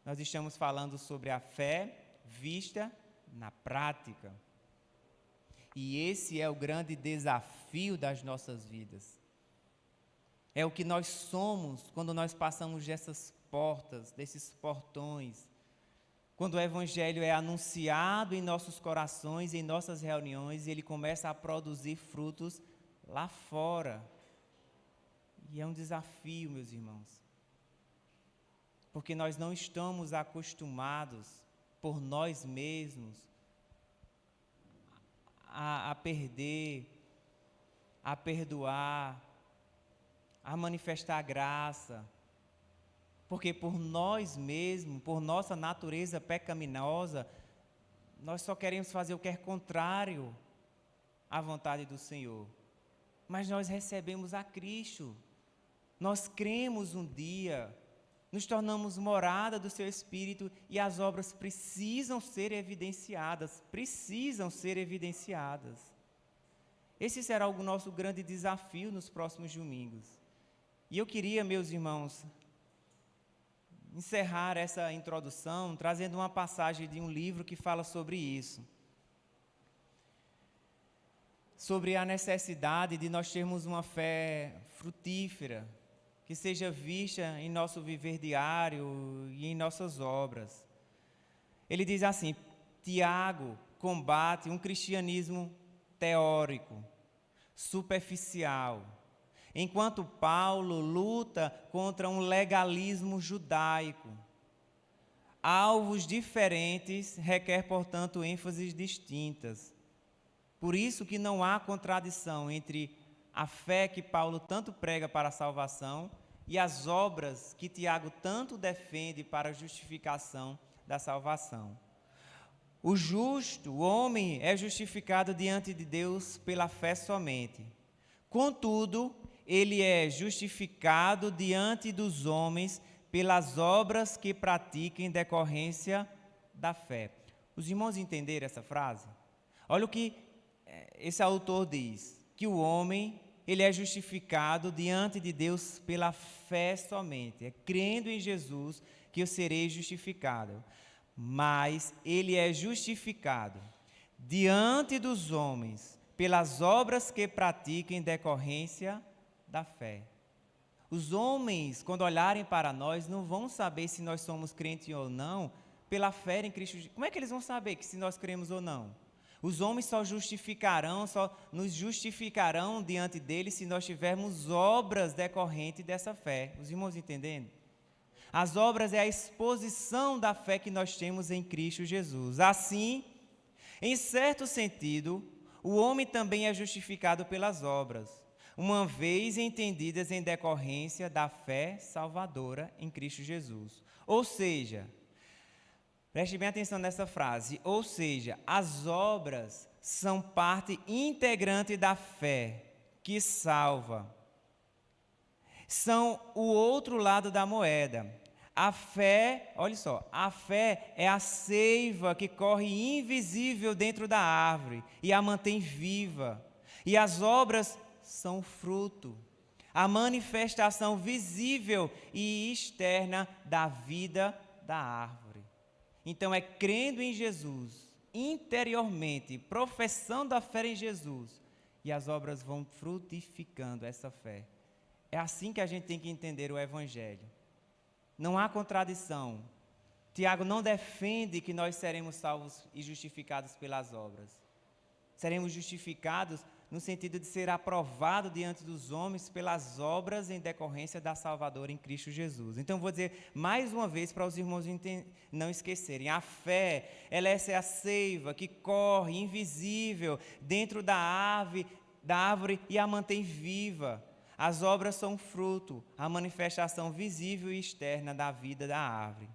nós estamos falando sobre a fé vista na prática. E esse é o grande desafio das nossas vidas. É o que nós somos quando nós passamos dessas portas, desses portões. Quando o Evangelho é anunciado em nossos corações, em nossas reuniões, ele começa a produzir frutos lá fora. E é um desafio, meus irmãos. Porque nós não estamos acostumados, por nós mesmos, a perder, a perdoar, a manifestar graça. Porque por nós mesmos, por nossa natureza pecaminosa, nós só queremos fazer o que é contrário à vontade do Senhor. Mas nós recebemos a Cristo. Nós cremos um dia, nos tornamos morada do Seu Espírito e as obras precisam ser evidenciadas, Esse será o nosso grande desafio nos próximos domingos. E eu queria, meus irmãos, encerrar essa introdução trazendo uma passagem de um livro que fala sobre isso. Sobre a necessidade de nós termos uma fé frutífera, que seja vista em nosso viver diário e em nossas obras. Ele diz assim: Tiago combate um cristianismo teórico, superficial, enquanto Paulo luta contra um legalismo judaico. Alvos diferentes requer, portanto, ênfases distintas. Por isso que não há contradição entre a fé que Paulo tanto prega para a salvação e as obras que Tiago tanto defende para a justificação da salvação. O justo, o homem, é justificado diante de Deus pela fé somente. Contudo, ele é justificado diante dos homens pelas obras que pratica em decorrência da fé. Os irmãos entenderam essa frase? Olha o que esse autor diz, que o homem, ele é justificado diante de Deus pela fé somente. É crendo em Jesus que eu serei justificado. Mas ele é justificado diante dos homens pelas obras que pratica em decorrência da fé. Os homens, quando olharem para nós, não vão saber se nós somos crentes ou não pela fé em Cristo Jesus. Como é que eles vão saber que se nós cremos ou não? Os homens só nos justificarão diante deles se nós tivermos obras decorrentes dessa fé. Os irmãos entendendo? As obras é a exposição da fé que nós temos em Cristo Jesus. Assim, em certo sentido, o homem também é justificado pelas obras, uma vez entendidas em decorrência da fé salvadora em Cristo Jesus. Ou seja, preste bem atenção nessa frase, ou seja, as obras são parte integrante da fé que salva. São o outro lado da moeda. A fé, olha só, a fé é a seiva que corre invisível dentro da árvore e a mantém viva. E as obras são fruto, a manifestação visível e externa da vida da árvore. Então é crendo em Jesus, interiormente, professando a fé em Jesus, e as obras vão frutificando essa fé. É assim que a gente tem que entender o Evangelho. Não há contradição. Tiago não defende que nós seremos salvos e justificados pelas obras. Seremos justificados no sentido de ser aprovado diante dos homens pelas obras em decorrência da Salvadora em Cristo Jesus. Então, vou dizer mais uma vez para os irmãos não esquecerem. A fé, ela é a seiva que corre invisível dentro da árvore e a mantém viva. As obras são fruto, a manifestação visível e externa da vida da árvore.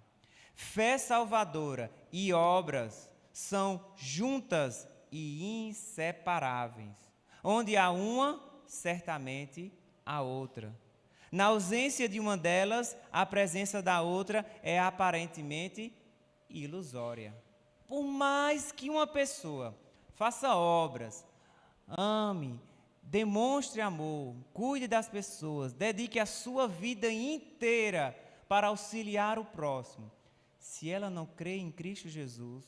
Fé salvadora e obras são juntas e inseparáveis. Onde há uma, certamente há outra. Na ausência de uma delas, a presença da outra é aparentemente ilusória. Por mais que uma pessoa faça obras, ame, demonstre amor, cuide das pessoas, dedique a sua vida inteira para auxiliar o próximo. Se ela não crê em Cristo Jesus,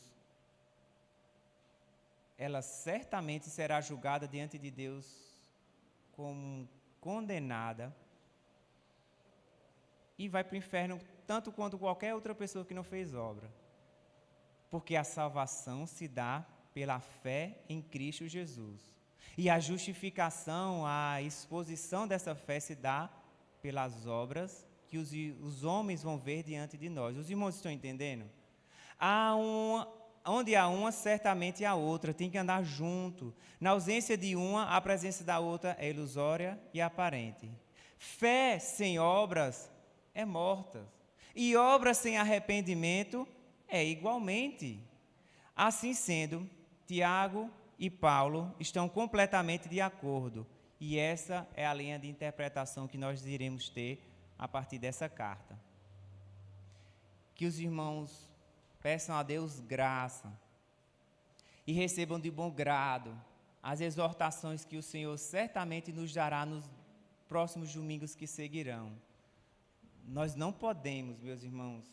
ela certamente será julgada diante de Deus como condenada e vai para o inferno tanto quanto qualquer outra pessoa que não fez obra. Porque a salvação se dá pela fé em Cristo Jesus. E a justificação, a exposição dessa fé se dá pelas obras que os homens vão ver diante de nós. Os irmãos estão entendendo? Onde há uma, certamente há outra, tem que andar junto. Na ausência de uma, a presença da outra é ilusória e aparente. Fé sem obras é morta. E obras sem arrependimento é igualmente. Assim sendo, Tiago e Paulo estão completamente de acordo. E essa é a linha de interpretação que nós iremos ter a partir dessa carta. Que os irmãos peçam a Deus graça e recebam de bom grado as exortações que o Senhor certamente nos dará nos próximos domingos que seguirão. Nós não podemos, meus irmãos,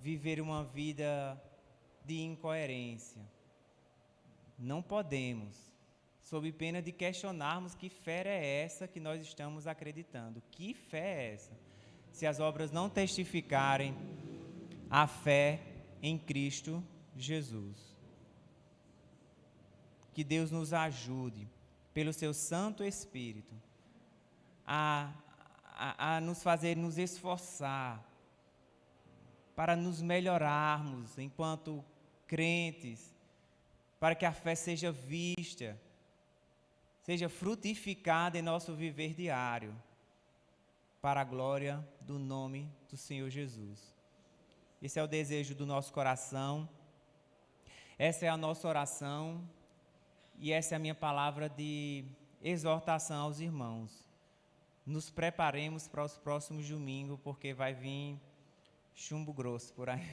viver uma vida de incoerência. Não podemos, sob pena de questionarmos que fé é essa que nós estamos acreditando. Que fé é essa? Se as obras não testificarem a fé em Cristo Jesus. Que Deus nos ajude, pelo seu Santo Espírito, a nos fazer nos esforçar para nos melhorarmos enquanto crentes, para que a fé seja vista, seja frutificada em nosso viver diário, para a glória do nome do Senhor Jesus. Esse é o desejo do nosso coração, essa é a nossa oração e essa é a minha palavra de exortação aos irmãos. Nos preparemos para os próximos domingos, porque vai vir chumbo grosso por aí.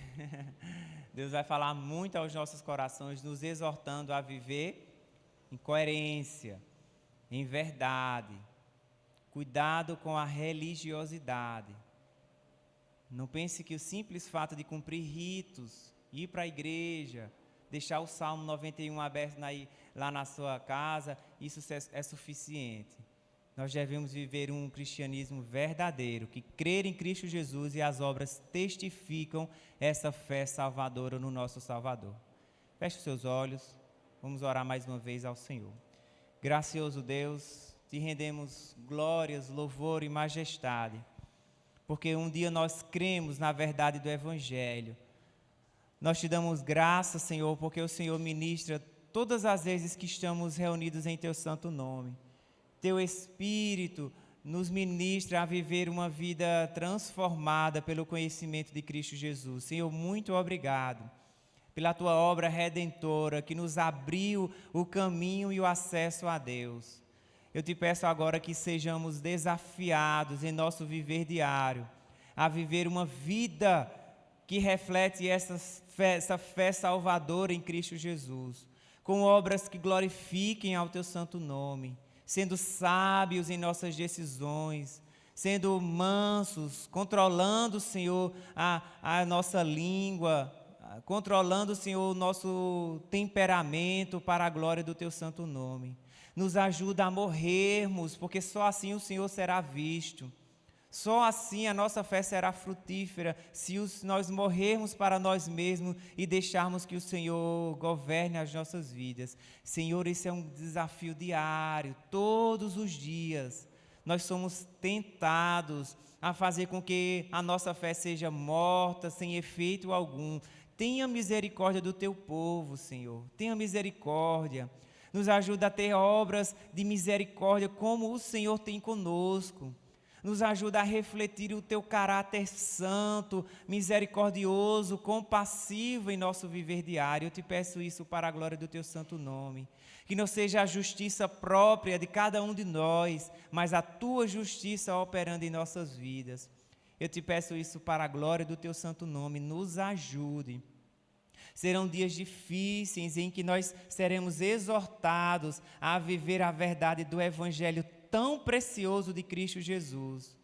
Deus vai falar muito aos nossos corações, nos exortando a viver em coerência, em verdade. Cuidado com a religiosidade. Não pense que o simples fato de cumprir ritos, ir para a igreja, deixar o Salmo 91 aberto lá na sua casa, isso é suficiente. Nós devemos viver um cristianismo verdadeiro, que crer em Cristo Jesus e as obras testificam essa fé salvadora no nosso Salvador. Feche os seus olhos, vamos orar mais uma vez ao Senhor. Gracioso Deus, te rendemos glórias, louvor e majestade, porque um dia nós cremos na verdade do Evangelho. Nós te damos graça, Senhor, porque o Senhor ministra todas as vezes que estamos reunidos em Teu santo nome. Teu Espírito nos ministra a viver uma vida transformada pelo conhecimento de Cristo Jesus. Senhor, muito obrigado pela Tua obra redentora que nos abriu o caminho e o acesso a Deus. Eu te peço agora que sejamos desafiados em nosso viver diário a viver uma vida que reflete essa fé salvadora em Cristo Jesus, com obras que glorifiquem ao Teu santo nome, sendo sábios em nossas decisões, sendo mansos, controlando, Senhor, a nossa língua, controlando, Senhor, o nosso temperamento para a glória do Teu santo nome. Nos ajuda a morrermos, porque só assim o Senhor será visto. Só assim a nossa fé será frutífera, se nós morrermos para nós mesmos e deixarmos que o Senhor governe as nossas vidas. Senhor, esse é um desafio diário, todos os dias. Nós somos tentados a fazer com que a nossa fé seja morta, sem efeito algum. Tenha misericórdia do Teu povo, Senhor. Tenha misericórdia. Nos ajuda a ter obras de misericórdia como o Senhor tem conosco. Nos ajuda a refletir o Teu caráter santo, misericordioso, compassivo em nosso viver diário. Eu te peço isso para a glória do Teu santo nome. Que não seja a justiça própria de cada um de nós, mas a Tua justiça operando em nossas vidas. Eu te peço isso para a glória do Teu santo nome. Nos ajude. Serão dias difíceis em que nós seremos exortados a viver a verdade do Evangelho tão precioso de Cristo Jesus.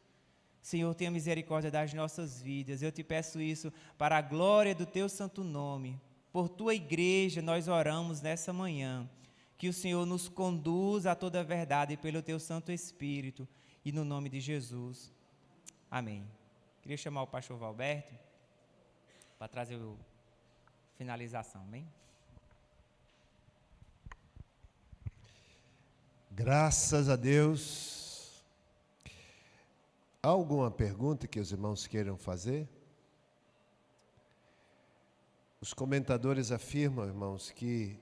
Senhor, tenha misericórdia das nossas vidas. Eu te peço isso para a glória do teu santo nome. Por tua igreja nós oramos nessa manhã. Que o Senhor nos conduza a toda a verdade pelo teu Santo Espírito. E no nome de Jesus. Amém. Queria chamar o pastor Valberto para trazer a finalização. Amém? Graças a Deus. Há alguma pergunta que os irmãos queiram fazer? Os comentadores afirmam, irmãos, que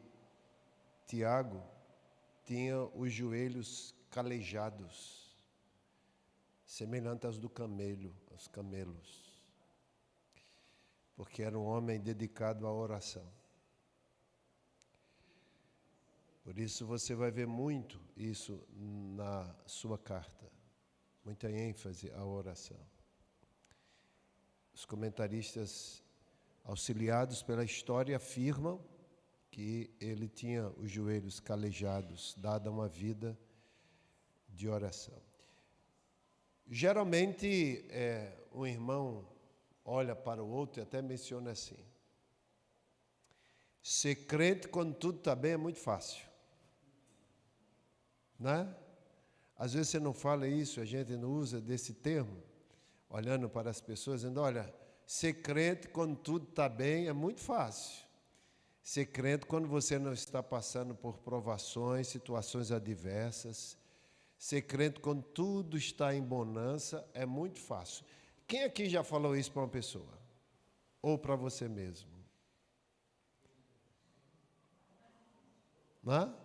Tiago tinha os joelhos calejados, semelhante aos do camelo, aos camelos, porque era um homem dedicado à oração. Por isso você vai ver muito isso na sua carta, muita ênfase à oração. Os comentaristas, auxiliados pela história, afirmam que ele tinha os joelhos calejados, dada uma vida de oração. Geralmente, um irmão olha para o outro e até menciona assim: ser crente quando tudo está bem é muito fácil, né? Às vezes você não fala isso, a gente não usa desse termo, olhando para as pessoas, dizendo: olha, ser crente quando tudo está bem é muito fácil. Ser crente quando você não está passando por provações, situações adversas. Ser crente quando tudo está em bonança é muito fácil. Quem aqui já falou isso para uma pessoa? Ou para você mesmo? Não?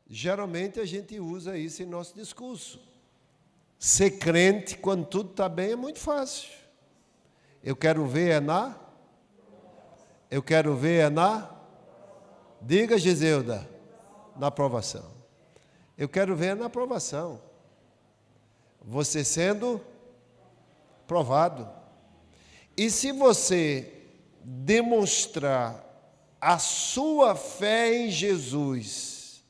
Geralmente a gente usa isso em nosso discurso. Ser crente quando tudo está bem é muito fácil. Eu quero ver diga, Giseuda, na aprovação. Eu quero ver na aprovação. Você sendo provado. E se você demonstrar a sua fé em Jesus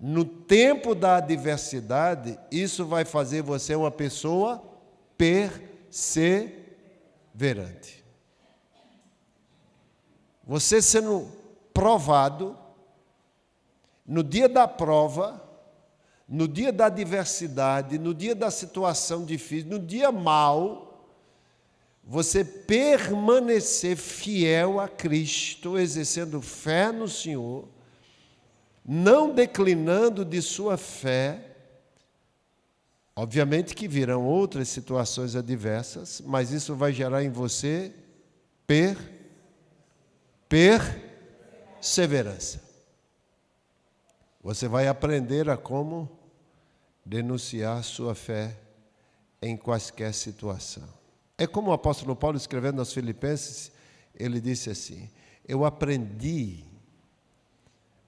no tempo da adversidade, isso vai fazer você uma pessoa perseverante. Você sendo provado, no dia da prova, no dia da adversidade, no dia da situação difícil, no dia mau, você permanecer fiel a Cristo, exercendo fé no Senhor, não declinando de sua fé. Obviamente que virão outras situações adversas, mas isso vai gerar em você perseverança. Você vai aprender a como denunciar sua fé em quaisquer situação. É como o apóstolo Paulo, escrevendo aos Filipenses, ele disse assim: eu aprendi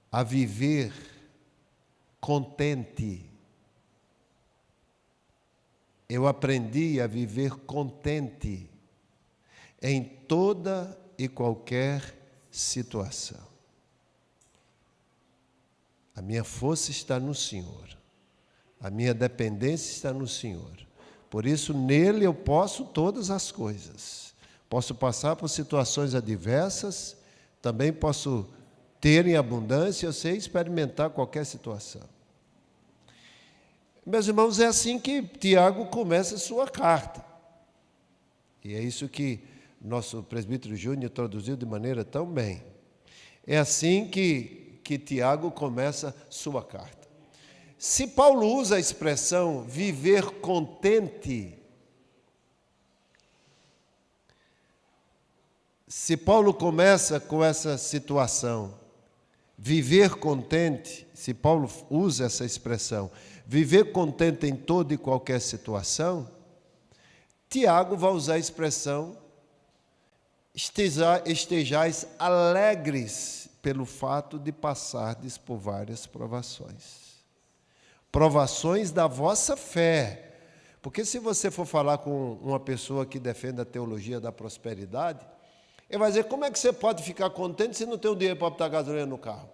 a viver contente. Eu aprendi a viver contente em toda e qualquer situação. A minha força está no Senhor. A minha dependência está no Senhor. Por isso, nele eu posso todas as coisas. Posso passar por situações adversas, também posso ter em abundância, eu sei experimentar qualquer situação. Meus irmãos, é assim que Tiago começa a sua carta. E é isso que nosso presbítero Júnior traduziu de maneira tão bem. É assim que Tiago começa sua carta. Se Paulo usa a expressão viver contente, se Paulo começa com essa situação, viver contente, se Paulo usa essa expressão, viver contente em toda e qualquer situação, Tiago vai usar a expressão estejais alegres pelo fato de passardes por várias provações. Provações da vossa fé. Porque se você for falar com uma pessoa que defende a teologia da prosperidade, Ele vai dizer, como é que você pode ficar contente se não tem o dinheiro para botar gasolina no carro?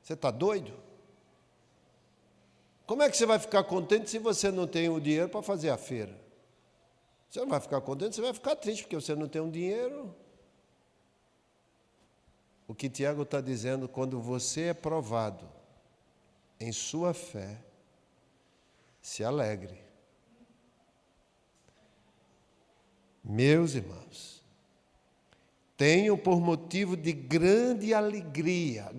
Você está doido? Como é que você vai ficar contente se você não tem o dinheiro para fazer a feira? Você não vai ficar contente, você vai ficar triste, porque você não tem um dinheiro. O que Tiago está dizendo, quando você é provado em sua fé, se alegre. Meus irmãos, tenham por motivo de grande alegria,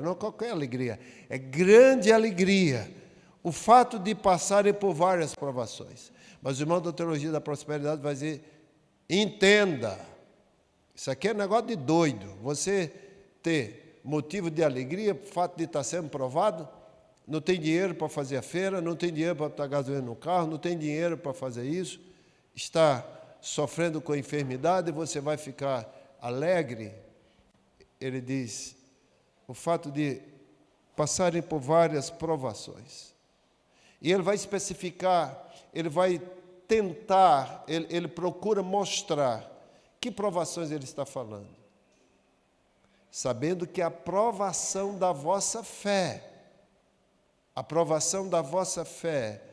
não qualquer alegria, é grande alegria, o fato de passarem por várias provações. Mas o irmão da teologia da prosperidade vai dizer, entenda, isso aqui é negócio de doido, você ter motivo de alegria, o fato de estar sendo provado, não tem dinheiro para fazer a feira, não tem dinheiro para botar gasolina no carro, não tem dinheiro para fazer isso, está sofrendo com a enfermidade, você vai ficar alegre. Ele diz, o fato de passarem por várias provações. E ele vai especificar, ele vai tentar, ele procura mostrar que provações ele está falando. Sabendo que a provação da vossa fé, a provação da vossa fé,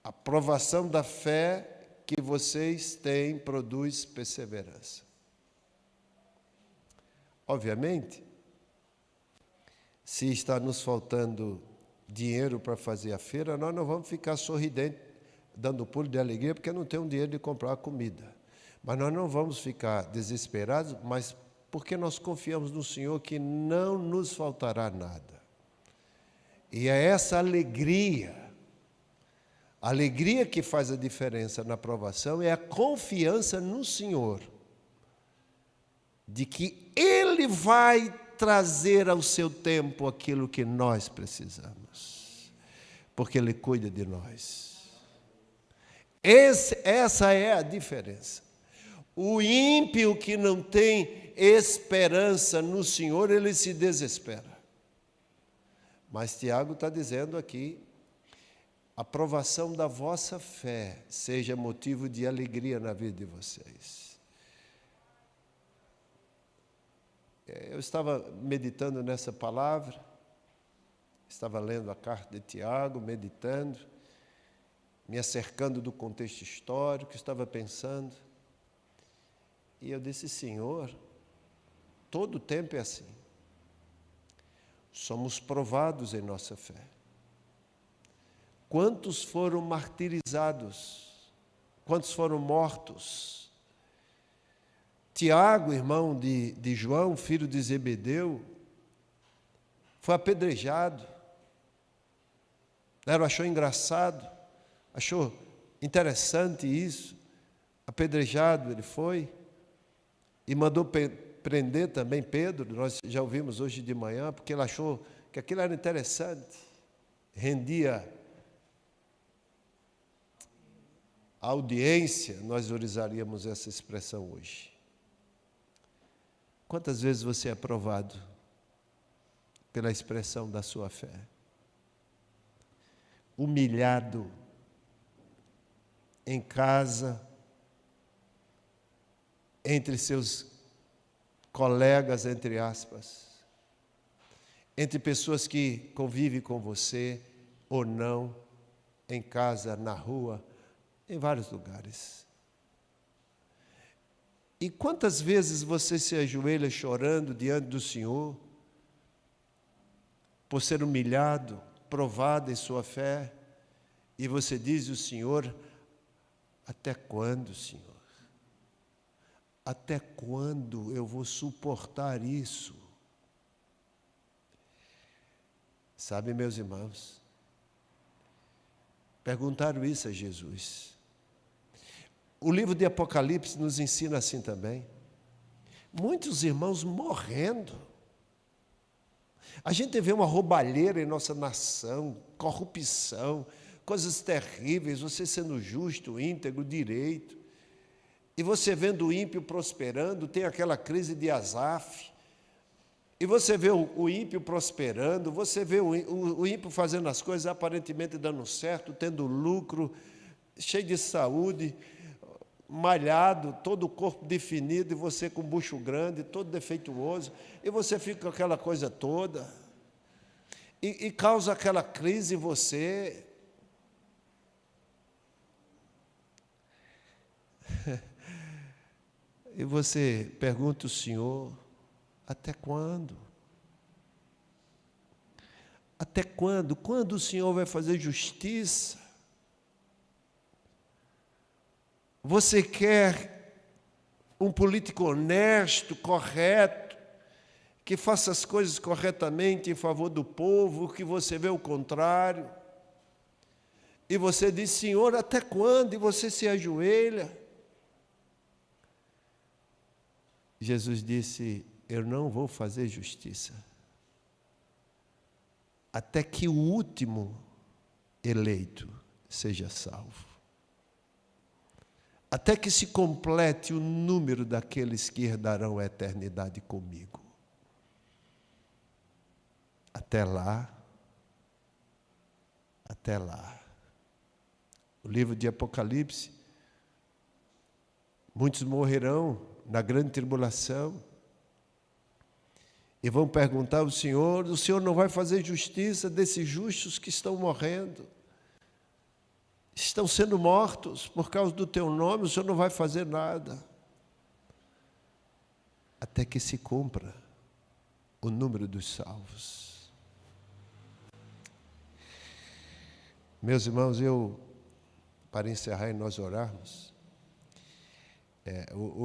a provação da fé que vocês têm produz perseverança. Obviamente, se está nos faltando dinheiro para fazer a feira, nós não vamos ficar sorridentes, dando pulo de alegria, porque não temos dinheiro de comprar comida. Mas nós não vamos ficar desesperados, mas porque nós confiamos no Senhor que não nos faltará nada. E é essa alegria, a alegria que faz a diferença na provação, é a confiança no Senhor, de que Ele vai trazer ao seu tempo aquilo que nós precisamos, porque Ele cuida de nós. Essa é a diferença. O ímpio que não tem esperança no Senhor, ele se desespera. Mas Tiago está dizendo aqui, a provação da vossa fé seja motivo de alegria na vida de vocês. Eu estava meditando nessa palavra, estava lendo a carta de Tiago, meditando, me acercando do contexto histórico, estava pensando, e eu disse, Senhor, todo tempo é assim. Somos provados em nossa fé. Quantos foram martirizados? Quantos foram mortos? Tiago, irmão de João, filho de Zebedeu, foi apedrejado. Achou engraçado, achou interessante isso. Apedrejado ele foi e mandou prender também Pedro, nós já ouvimos hoje de manhã, porque ele achou que aquilo era interessante, rendia a audiência, nós utilizaríamos essa expressão hoje. Quantas vezes você é provado pela expressão da sua fé? Humilhado em casa, entre seus colegas, entre aspas, entre pessoas que convivem com você ou não, em casa, na rua, em vários lugares. E quantas vezes você se ajoelha chorando diante do Senhor, por ser humilhado, provado em sua fé, e você diz ao Senhor, até quando, Senhor? Até quando eu vou suportar isso? Sabe, meus irmãos, perguntaram isso a Jesus. O livro de Apocalipse nos ensina assim também. Muitos irmãos morrendo. A gente vê uma roubalheira em nossa nação, corrupção, coisas terríveis, você sendo justo, íntegro, direito. E você vendo o ímpio prosperando, tem aquela crise de Asaf. E você vê o ímpio prosperando, você vê o ímpio fazendo as coisas aparentemente dando certo, tendo lucro, cheio de saúde, malhado, todo o corpo definido, e você com bucho grande, todo defeituoso, e você fica com aquela coisa toda, e causa aquela crise em você. E você pergunta ao Senhor, até quando? Até quando? Quando o Senhor vai fazer justiça? Você quer um político honesto, correto, que faça as coisas corretamente em favor do povo, que você vê o contrário. E você diz, Senhor, até quando? E você se ajoelha. Jesus disse, eu não vou fazer justiça, até que o último eleito seja salvo. Até que se complete o número daqueles que herdarão a eternidade comigo. Até lá, até lá. O livro de Apocalipse, muitos morrerão na grande tribulação, e vão perguntar ao Senhor, o Senhor não vai fazer justiça desses justos que estão morrendo, estão sendo mortos por causa do teu nome, o Senhor não vai fazer nada, até que se cumpra o número dos salvos. Meus irmãos, para encerrar e nós orarmos,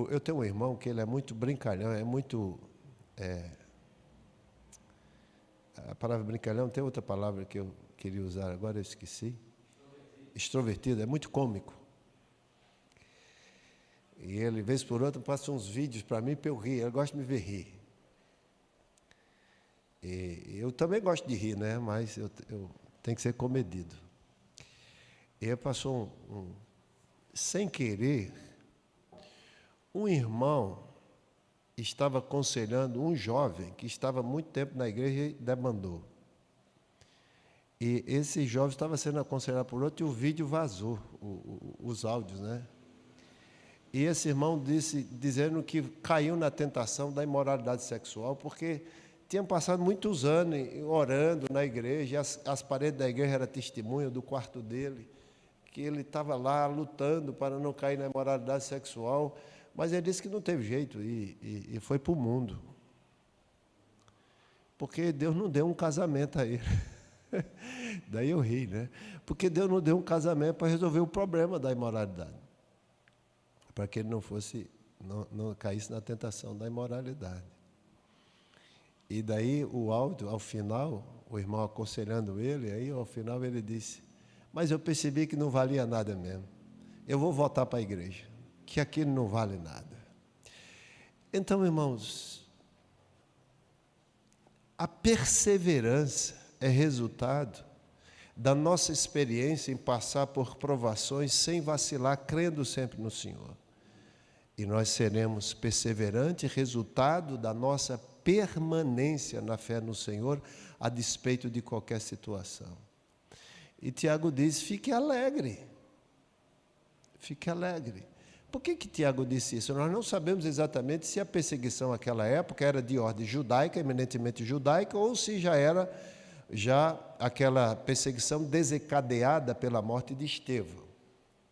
eu tenho um irmão que ele é muito brincalhão, a palavra brincalhão tem outra palavra que eu queria usar, agora eu esqueci. Extrovertido, é muito cômico. E ele, vez por outra, passa uns vídeos para mim para eu rir, ele gosta de me ver rir. E eu também gosto de rir, né? Mas eu tenho que ser comedido. E ele passou sem querer, um irmão estava aconselhando um jovem que estava há muito tempo na igreja e debandou. E esse jovem estava sendo aconselhado por outro e o vídeo vazou, os áudios, né? E esse irmão dizendo que caiu na tentação da imoralidade sexual, porque tinha passado muitos anos orando na igreja, as paredes da igreja eram testemunha do quarto dele, que ele estava lá lutando para não cair na imoralidade sexual, mas ele disse que não teve jeito e foi para o mundo. Porque Deus não deu um casamento a ele. Daí eu ri, né? Porque Deus não deu um casamento para resolver o problema da imoralidade. Para que ele não caísse na tentação da imoralidade. E daí o áudio, ao final, o irmão aconselhando ele, aí ao final ele disse, mas eu percebi que não valia nada mesmo. Eu vou voltar para a igreja, que aquilo não vale nada. Então, irmãos, a perseverança é resultado da nossa experiência em passar por provações sem vacilar, crendo sempre no Senhor. E nós seremos perseverantes, resultado da nossa permanência na fé no Senhor, a despeito de qualquer situação. E Tiago diz, fique alegre. Fique alegre. Por que Tiago disse isso? Nós não sabemos exatamente se a perseguição naquela época era de ordem judaica, eminentemente judaica, ou se já era aquela perseguição desencadeada pela morte de Estevão,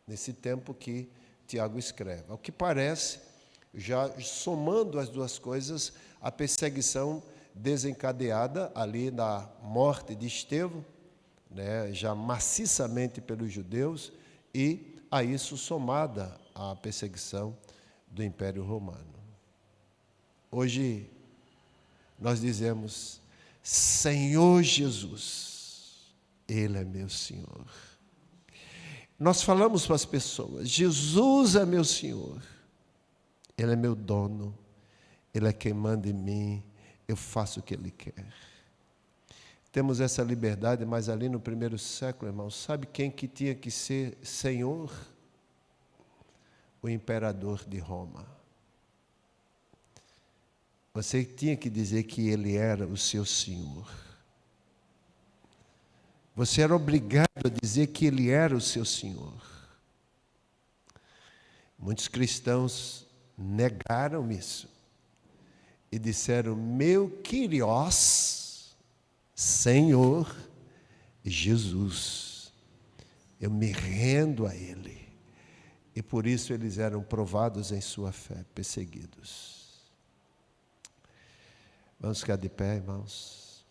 nesse tempo que Tiago escreve. Ao que parece, já somando as duas coisas, a perseguição desencadeada ali na morte de Estevão, né, já maciçamente pelos judeus, e a isso somada a perseguição do Império Romano. Hoje, nós dizemos, Senhor Jesus, Ele é meu Senhor. Nós falamos para as pessoas, Jesus é meu Senhor, Ele é meu dono, Ele é quem manda em mim, eu faço o que Ele quer. Temos essa liberdade, mas ali no primeiro século, irmão, sabe quem que tinha que ser Senhor? O imperador de Roma. Você tinha que dizer que ele era o seu Senhor. Você era obrigado a dizer que ele era o seu Senhor. Muitos cristãos negaram isso e disseram: meu Kyrios, Senhor Jesus, eu me rendo a Ele. E por isso eles eram provados em sua fé, perseguidos. Vamos ficar de pé, irmãos.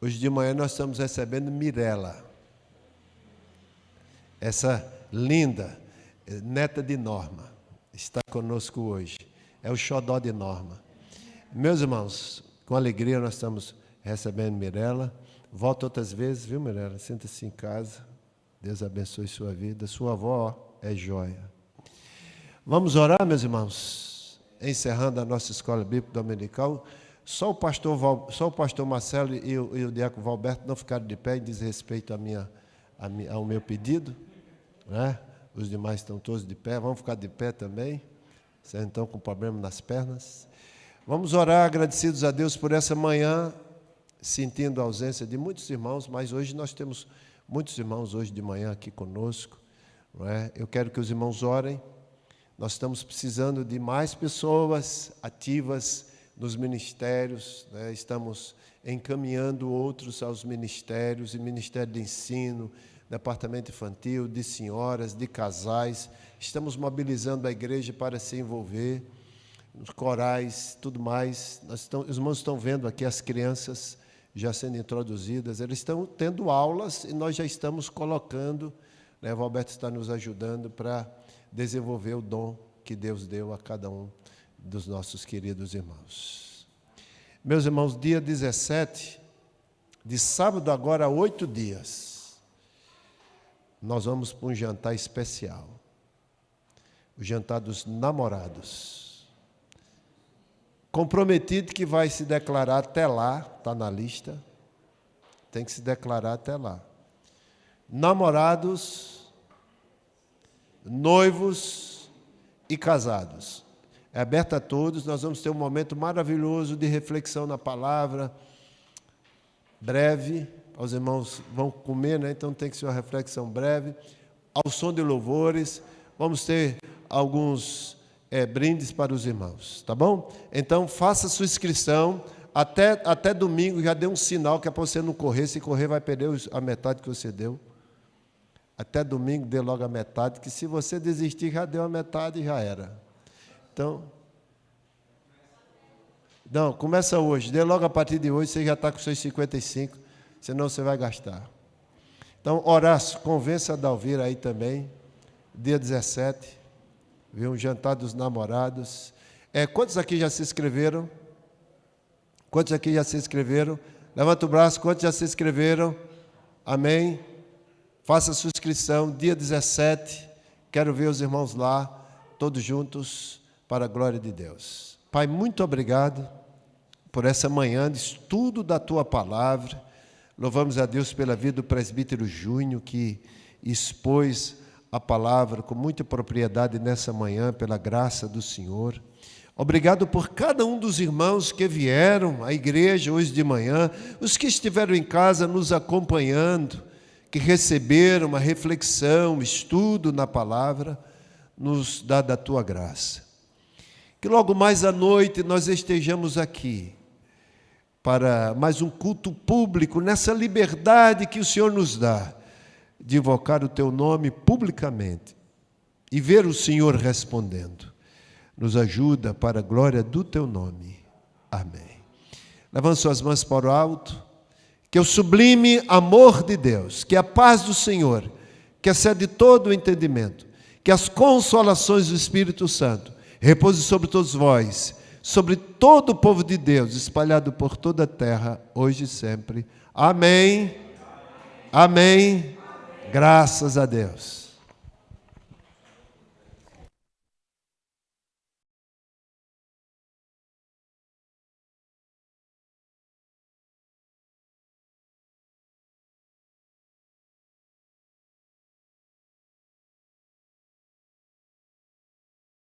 Hoje de manhã nós estamos recebendo Mirela, essa linda neta de Norma, está conosco hoje. É o xodó de Norma. Meus irmãos, com alegria nós estamos recebendo Mirela. Volta outras vezes, viu, Mirela? Senta-se em casa. Deus abençoe sua vida. Sua avó é joia. Vamos orar, meus irmãos, encerrando a nossa escola bíblica dominical. Só o pastor Marcelo e o diácono Valberto não ficaram de pé em desrespeito ao meu pedido, né? Os demais estão todos de pé. Vamos ficar de pé também. Vocês estão com problema nas pernas. Vamos orar agradecidos a Deus por essa manhã, sentindo a ausência de muitos irmãos, mas hoje nós temos muitos irmãos hoje de manhã aqui conosco, não é? Eu quero que os irmãos orem. Nós estamos precisando de mais pessoas ativas nos ministérios, né? Estamos encaminhando outros aos ministérios, e Ministério de Ensino, Departamento Infantil, de senhoras, de casais. Estamos mobilizando a igreja para se envolver, nos corais, tudo mais. Os irmãos estão vendo aqui as crianças já sendo introduzidas, eles estão tendo aulas e nós já estamos colocando, né? O Alberto está nos ajudando para desenvolver o dom que Deus deu a cada um dos nossos queridos irmãos. Meus irmãos, dia 17, de sábado agora a 8 dias, nós vamos para um jantar especial, o jantar dos namorados. Comprometido que vai se declarar até lá, está na lista, tem que se declarar até lá. Namorados, noivos e casados. É aberto a todos, nós vamos ter um momento maravilhoso de reflexão na palavra, breve, os irmãos vão comer, né? Então tem que ser uma reflexão breve, ao som de louvores, vamos ter alguns brindes para os irmãos, tá bom? Então faça sua inscrição, até domingo já dê um sinal que é para você não correr, se correr vai perder a metade que você deu. Até domingo dê logo a metade, que se você desistir já deu a metade e já era. Então, não, começa hoje, dê logo a partir de hoje, você já está com seus 55, senão você vai gastar. Então, Horácio, convença a Dalvira aí também, dia 17, viu, um jantar dos namorados. Quantos aqui já se inscreveram? Quantos aqui já se inscreveram? Levanta o braço, quantos já se inscreveram? Amém? Faça a sua inscrição, dia 17, quero ver os irmãos lá, todos juntos, para a glória de Deus. Pai, muito obrigado por essa manhã de estudo da Tua Palavra. Louvamos a Deus pela vida do presbítero Júnior, que expôs a palavra com muita propriedade nessa manhã, pela graça do Senhor. Obrigado por cada um dos irmãos que vieram à igreja hoje de manhã, os que estiveram em casa nos acompanhando, que receberam uma reflexão, estudo na palavra, nos dá da Tua graça. Que logo mais à noite nós estejamos aqui para mais um culto público, nessa liberdade que o Senhor nos dá, de invocar o Teu nome publicamente e ver o Senhor respondendo. Nos ajuda para a glória do Teu nome. Amém. Levante suas mãos para o alto. Que o sublime amor de Deus, que a paz do Senhor, que excede todo o entendimento, que as consolações do Espírito Santo repouse sobre todos vós, sobre todo o povo de Deus, espalhado por toda a terra, hoje e sempre. Amém. Amém. Graças a Deus.